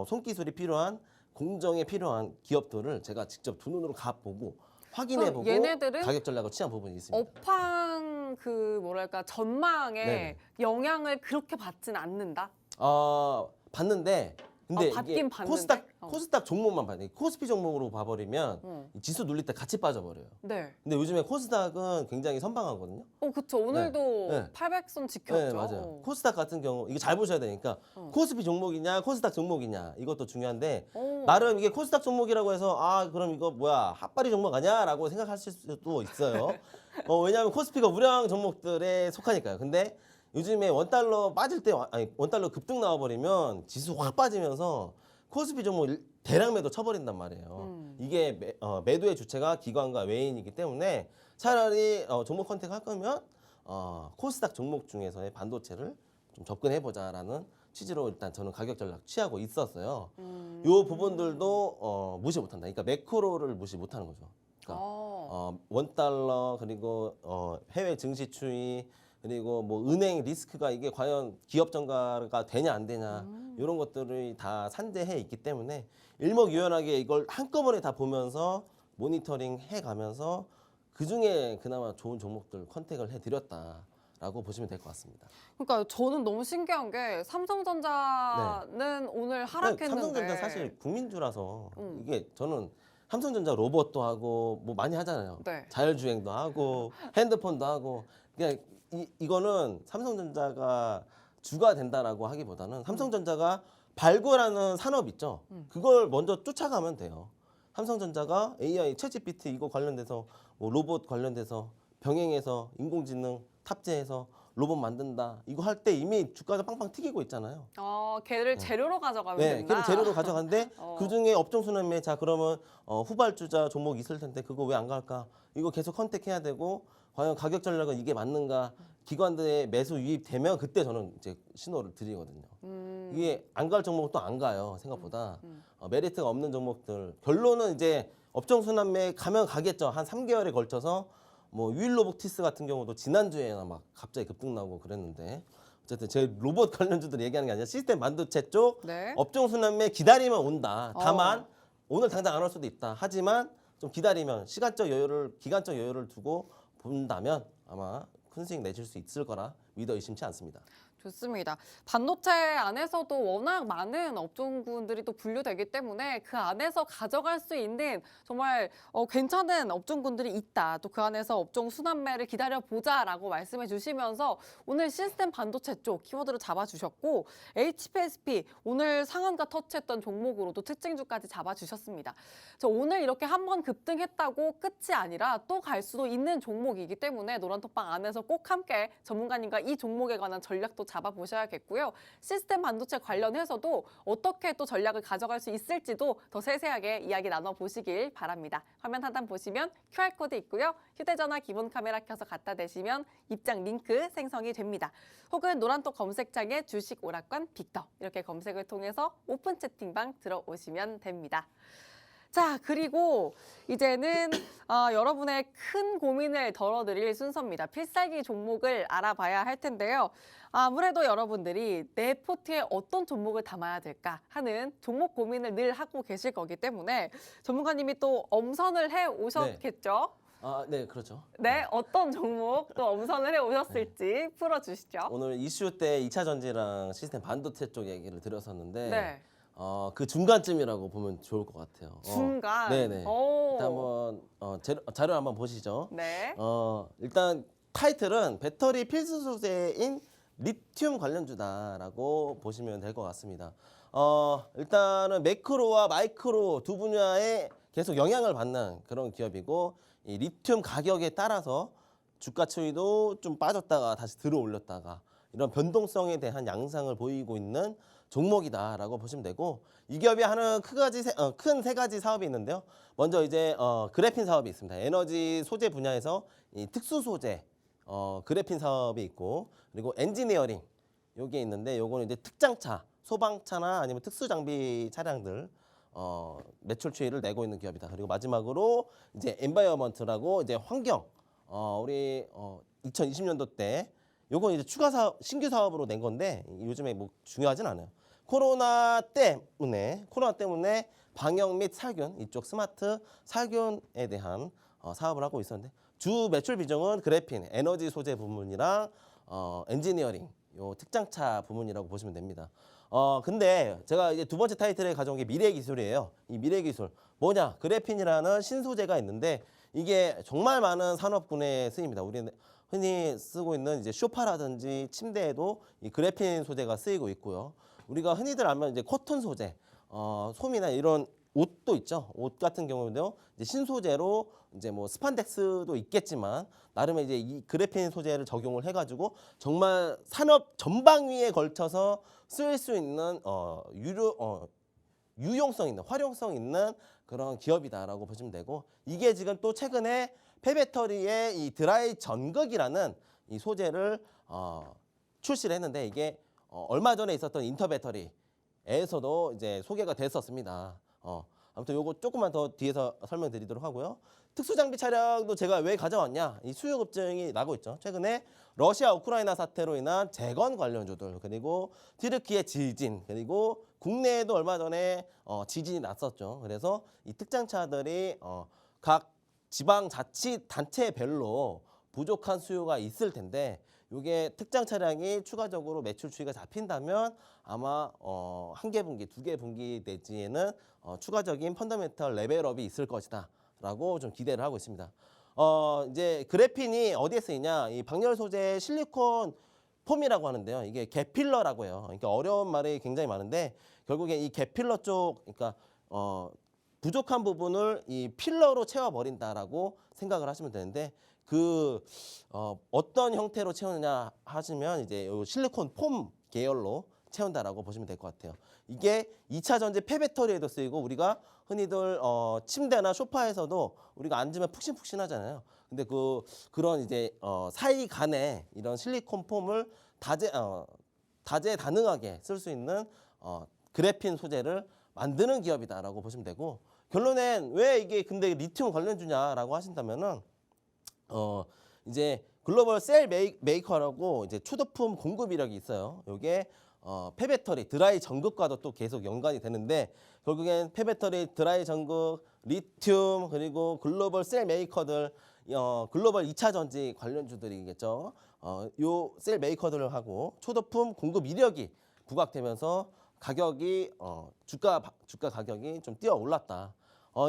손기술이 필요한 공정에 필요한 기업들을 제가 직접 두 눈으로 가보고 확인해보고 얘네들은 가격 전략을 취한 부분이 있습니다. 업황 그 뭐랄까 전망에 네네. 영향을 그렇게 받지는 않는다. 봤는데 근데 받긴 이게 봤는데? 코스닥 종목만 봐요. 코스피 종목으로 봐버리면 이 지수 눌릴 때 같이 빠져버려요. 네. 근데 요즘에 코스닥은 굉장히 선방하거든요. 그쵸. 오늘도 네. 800선 지켰죠. 네, 맞아요. 코스닥 같은 경우 이게 잘 보셔야 되니까 코스피 종목이냐 코스닥 종목이냐 이것도 중요한데 나름 이게 코스닥 종목이라고 해서 그럼 이거 뭐야 핫바리 종목 아니야라고 생각하실 수도 있어요. 왜냐하면 코스피가 우량 종목들에 속하니까요. 근데 요즘에 원달러 빠질 때 원달러 급등 나와버리면 지수 확 빠지면서 코스피 종목 대량 매도 쳐버린단 말이에요. 이게 매도의 주체가 기관과 외인이기 때문에 차라리 종목 컨택할 거면 코스닥 종목 중에서의 반도체를 좀 접근해보자라는 취지로 일단 저는 가격 전략 취하고 있었어요. 이 부분들도 무시 못한다. 그러니까 매크로를 무시 못하는 거죠. 그러니까 원달러 그리고 해외 증시 추이 그리고 뭐 은행 리스크가 이게 과연 기업 정가가 되냐 안 되냐 이런 것들이 다 산재해 있기 때문에 일목요연하게 이걸 한꺼번에 다 보면서 모니터링 해가면서 그 중에 그나마 좋은 종목들 컨택을 해드렸다라고 보시면 될 것 같습니다. 그러니까 저는 너무 신기한 게 삼성전자는 오늘 하락했는데 삼성전자 사실 국민주라서 이게 저는 삼성전자 로봇도 하고 뭐 많이 하잖아요. 네. 자율주행도 하고 핸드폰도 하고 그냥 이거는 삼성전자가 주가 된다라고 하기보다는 삼성전자가 발굴하는 산업 있죠. 그걸 먼저 쫓아가면 돼요. 삼성전자가 AI, 챗GPT 이거 관련돼서 뭐 로봇 관련돼서 병행해서 인공지능 탑재해서 로봇 만든다. 이거 할 때 이미 주가가 빵빵 튀기고 있잖아요. 걔를 재료로 가져가면 네, 된다. 걔를 재료로 가져가는데 어. 그중에 업종 순환매 자 그러면 후발주자 종목 있을 텐데 그거 왜 안 갈까? 이거 계속 컨택해야 되고 과연 가격 전략은 이게 맞는가? 기관들의 매수 유입되면 그때 저는 이제 신호를 드리거든요. 이게 안 갈 종목도 안 가요 생각보다. 메리트가 없는 종목들 결론은 이제 업종 순환매 가면 가겠죠. 한 3개월에 걸쳐서 뭐 유일로보티스 같은 경우도 지난주에나 막 갑자기 급등 나오고 그랬는데 어쨌든 제 로봇 관련주들 얘기하는 게 아니라 시스템 반도체 쪽 네. 업종 순환매 기다리면 온다. 다만 오늘 당장 안 올 수도 있다. 하지만 좀 기다리면 기간적 여유를 두고 본다면 아마 큰 수익 내실 수 있을 거라 믿어 의심치 않습니다. 좋습니다. 반도체 안에서도 워낙 많은 업종군들이 또 분류되기 때문에 그 안에서 가져갈 수 있는 정말 괜찮은 업종군들이 있다. 또 그 안에서 업종 순환매를 기다려보자라고 말씀해 주시면서 오늘 시스템 반도체 쪽 키워드를 잡아주셨고 HPSP 오늘 상한가 터치했던 종목으로도 특징주까지 잡아주셨습니다. 오늘 이렇게 한번 급등했다고 끝이 아니라 또 갈 수도 있는 종목이기 때문에 노란톡방 안에서 꼭 함께 전문가님과 이 종목에 관한 전략도 잡아보셔야겠고요. 시스템 반도체 관련해서도 어떻게 또 전략을 가져갈 수 있을지도 더 세세하게 이야기 나눠보시길 바랍니다. 화면 하단 보시면 QR코드 있고요. 휴대전화 기본 카메라 켜서 갖다 대시면 입장 링크 생성이 됩니다. 혹은 노란톡 검색창에 주식 오락관 빅터 이렇게 검색을 통해서 오픈 채팅방 들어오시면 됩니다. 자, 그리고 이제는 여러분의 큰 고민을 덜어드릴 순서입니다. 필살기 종목을 알아봐야 할 텐데요. 아무래도 여러분들이 내 포트에 어떤 종목을 담아야 될까 하는 종목 고민을 늘 하고 계실 거기 때문에 전문가님이 또 엄선을 해 오셨겠죠? 네, 그렇죠. 네, 어떤 종목 또 엄선을 해 오셨을지 풀어주시죠. 오늘 이슈 때 2차 전지랑 시스템 반도체 쪽 얘기를 드렸었는데 네. 그 중간쯤이라고 보면 좋을 것 같아요. 중간. 네네. 오. 일단 한번 자료 한번 보시죠. 네. 일단 타이틀은 배터리 필수 소재인 리튬 관련주다라고 보시면 될 것 같습니다. 일단은 매크로와 마이크로 두 분야에 계속 영향을 받는 그런 기업이고 이 리튬 가격에 따라서 주가 추이도 좀 빠졌다가 다시 들어올렸다가 이런 변동성에 대한 양상을 보이고 있는 종목이다라고 보시면 되고 이 기업이 하는 큰 세 가지 사업이 있는데요. 먼저 이제 그래핀 사업이 있습니다. 에너지 소재 분야에서 이 특수 소재 그래핀 사업이 있고 그리고 엔지니어링 요게 있는데 요거는 이제 특장차, 소방차나 아니면 특수 장비 차량들 매출 추이를 내고 있는 기업이다. 그리고 마지막으로 이제 엔바이어먼트라고 이제 환경 우리 2020년도 때 요건 이제 추가 사업, 신규 사업으로 낸 건데 요즘에 뭐 중요하진 않아요. 코로나 때문에 방역 및 살균 이쪽 스마트 살균에 대한 사업을 하고 있었는데 주 매출 비중은 그래핀, 에너지 소재 부문이랑 엔지니어링 요 특장차 부문이라고 보시면 됩니다. 근데 제가 이제 두 번째 타이틀에 가져온 게 미래 기술이에요. 이 미래 기술 뭐냐? 그래핀이라는 신소재가 있는데 이게 정말 많은 산업군에 쓰입니다. 우리 흔히 쓰고 있는 이제 소파라든지 침대에도 이 그래핀 소재가 쓰이고 있고요. 우리가 흔히들 알면 이제 코튼 소재, 솜이나 이런 옷도 있죠. 옷 같은 경우는요, 이제 신소재로 이제 뭐 스판덱스도 있겠지만 나름의 이제 이 그래핀 소재를 적용을 해가지고 정말 산업 전방위에 걸쳐서 쓸 수 있는 유용성 있는 활용성 있는 그런 기업이다라고 보시면 되고 이게 지금 또 최근에 폐배터리의 이 드라이 전극이라는 이 소재를 출시를 했는데 이게 얼마 전에 있었던 인터배터리에서도 이제 소개가 됐었습니다. 아무튼 요거 조금만 더 뒤에서 설명드리도록 하고요. 특수장비 차량도 제가 왜 가져왔냐? 이 수요 급증이 나고 있죠. 최근에 러시아 우크라이나 사태로 인한 재건 관련주들 그리고 튀르키예 지진 그리고 국내에도 얼마 전에 지진이 났었죠. 그래서 이 특장차들이 각 지방자치단체별로 부족한 수요가 있을 텐데 이게 특장 차량이 추가적으로 매출 추이가 잡힌다면 아마 한 개 분기, 두 개 분기 내지에는 추가적인 펀더멘털 레벨업이 있을 것이다라고 좀 기대를 하고 있습니다. 이제 그래핀이 어디에 쓰이냐? 이 방열 소재 실리콘 폼이라고 하는데요. 이게 게필러라고 해요. 그러니까 어려운 말이 굉장히 많은데 결국에 이 게필러 쪽, 그러니까 부족한 부분을 이 필러로 채워버린다라고 생각을 하시면 되는데 어떤 형태로 채우느냐 하시면 이제 요 실리콘 폼 계열로 채운다라고 보시면 될 것 같아요. 이게 2차 전지 폐배터리에도 쓰이고 우리가 흔히들 침대나 소파에서도 우리가 앉으면 푹신푹신하잖아요. 근데 그런 이제 사이 간에 이런 실리콘 폼을 다재다능하게 쓸 수 있는 그래핀 소재를 만드는 기업이다라고 보시면 되고, 결론엔 왜 이게 근데 리튬 관련주냐라고 하신다면은 이제 글로벌 셀 메이커라고 이제 초도품 공급 이력이 있어요. 요게 폐배터리 드라이 전극과도 또 계속 연관이 되는데, 결국엔 폐배터리 드라이 전극 리튬 그리고 글로벌 셀 메이커들 글로벌 2차 전지 관련주들이겠죠. 요 셀 메이커들하고 초도품 공급 이력이 부각되면서 가격이 주가 가격이 좀 뛰어 올랐다.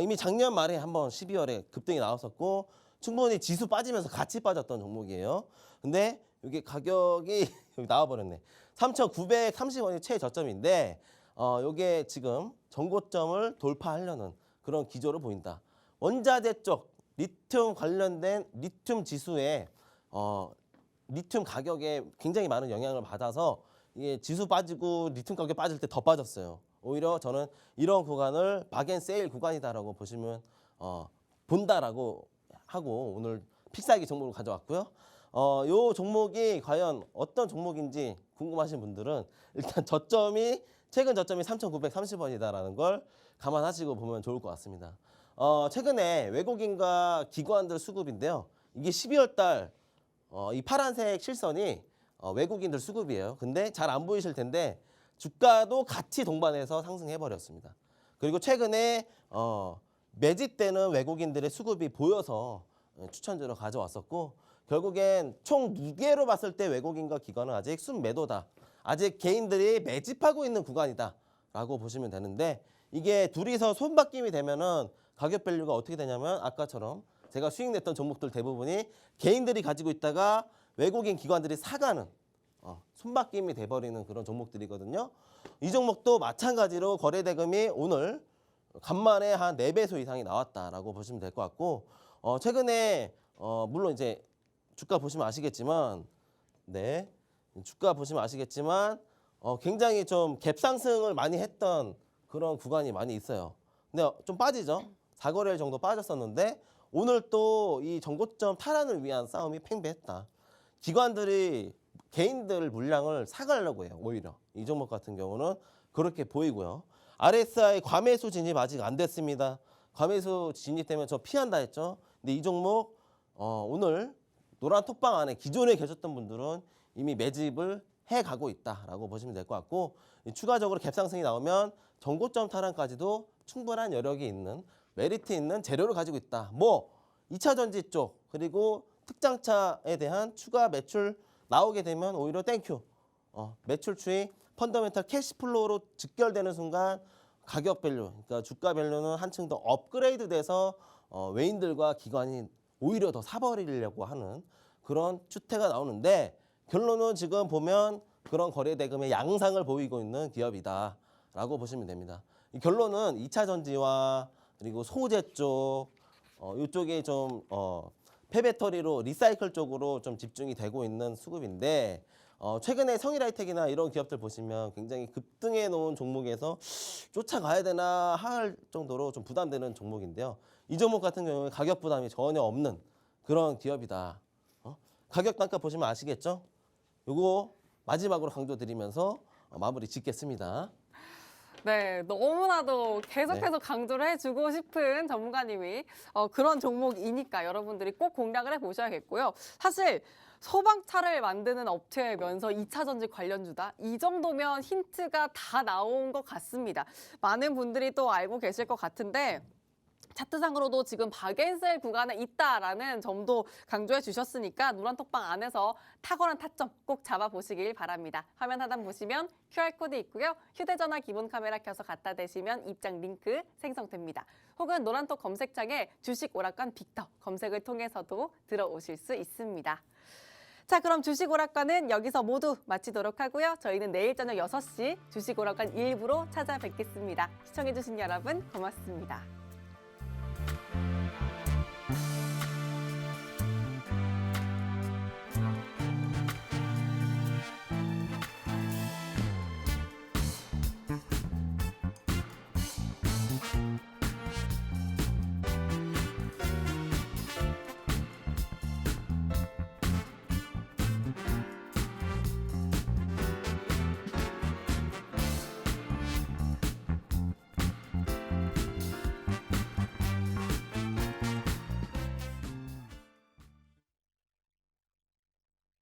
이미 작년 말에 한번 12월에 급등이 나왔었고 충분히 지수 빠지면서 같이 빠졌던 종목이에요. 근데 이게 가격이 여기 나와버렸네. 3,930원이 최저점인데 이게 지금 전고점을 돌파하려는 그런 기조를 보인다. 원자재 쪽 리튬 관련된 리튬 지수에 리튬 가격에 굉장히 많은 영향을 받아서 이게 지수 빠지고 리튬 가격 빠질 때 더 빠졌어요. 오히려 저는 이런 구간을 박앤세일 구간이다라고 보시면 본다라고 하고 오늘 필살기 종목을 가져왔고요. 요 종목이 과연 어떤 종목인지 궁금하신 분들은 일단 최근 저점이 3,930원이다라는 걸 감안하시고 보면 좋을 것 같습니다. 최근에 외국인과 기관들 수급인데요. 이게 12월 달 이 파란색 실선이 외국인들 수급이에요. 근데 잘 안 보이실 텐데 주가도 같이 동반해서 상승해 버렸습니다. 그리고 최근에 매집되는 외국인들의 수급이 보여서 추천주로 가져왔었고, 결국엔 총 2개로 봤을 때 외국인과 기관은 아직 순매도다. 아직 개인들이 매집하고 있는 구간이다 라고 보시면 되는데, 이게 둘이서 손바뀜이 되면은 가격 밸류가 어떻게 되냐면 아까처럼 제가 수익 냈던 종목들 대부분이 개인들이 가지고 있다가 외국인 기관들이 사가는 손바뀜이 돼버리는 그런 종목들이거든요. 이 종목도 마찬가지로 거래대금이 오늘 간만에 한 4배수 이상이 나왔다라고 보시면 될 것 같고, 최근에 물론 이제 주가 보시면 아시겠지만 굉장히 좀 갭상승을 많이 했던 그런 구간이 많이 있어요. 근데 좀 빠지죠. 4거래일 정도 빠졌었는데 오늘 또 이 전고점 탈환을 위한 싸움이 팽배했다. 기관들이 개인들 물량을 사가려고 해요. 오히려 이 종목 같은 경우는 그렇게 보이고요. RSI 과매수 진입 아직 안 됐습니다. 과매수 진입되면 저 피한다 했죠. 근데 이 종목 오늘 노란 톡방 안에 기존에 계셨던 분들은 이미 매집을 해가고 있다라고 보시면 될 것 같고, 추가적으로 갭상승이 나오면 전고점 탈환까지도 충분한 여력이 있는 메리트 있는 재료를 가지고 있다. 2차 전지 쪽 그리고 특장차에 대한 추가 매출 나오게 되면 오히려 땡큐. 매출 추이 펀더멘탈 캐시플로우로 직결되는 순간 가격 밸류, 그러니까 주가 밸류는 한층 더 업그레이드 돼서 외인들과 기관이 오히려 더 사버리려고 하는 그런 추태가 나오는데, 결론은 지금 보면 그런 거래 대금의 양상을 보이고 있는 기업이다라고 보시면 됩니다. 이 결론은 2차 전지와 그리고 소재 쪽 이쪽에 좀 폐배터리로 리사이클 쪽으로 좀 집중이 되고 있는 수급인데, 최근에 성일하이텍이나 이런 기업들 보시면 굉장히 급등해 놓은 종목에서 쫓아가야 되나 할 정도로 좀 부담되는 종목인데요. 이 종목 같은 경우에 가격 부담이 전혀 없는 그런 기업이다. 가격 단가 보시면 아시겠죠? 요거 마지막으로 강조드리면서 마무리 짓겠습니다. 네, 너무나도 계속해서 강조를 해주고 싶은 전문가님이 그런 종목이니까 여러분들이 꼭 공략을 해보셔야겠고요. 사실 소방차를 만드는 업체면서 2차 전지 관련주다. 이 정도면 힌트가 다 나온 것 같습니다. 많은 분들이 또 알고 계실 것 같은데, 차트상으로도 지금 박앤셀 구간에 있다라는 점도 강조해 주셨으니까 노란톡방 안에서 탁월한 타점 꼭 잡아보시길 바랍니다. 화면 하단 보시면 QR코드 있고요. 휴대전화 기본 카메라 켜서 갖다 대시면 입장 링크 생성됩니다. 혹은 노란톡 검색창에 주식 오락관 빅터 검색을 통해서도 들어오실 수 있습니다. 자, 그럼 주식 오락관은 여기서 모두 마치도록 하고요. 저희는 내일 저녁 6시 주식 오락관 일부로 찾아뵙겠습니다. 시청해주신 여러분 고맙습니다.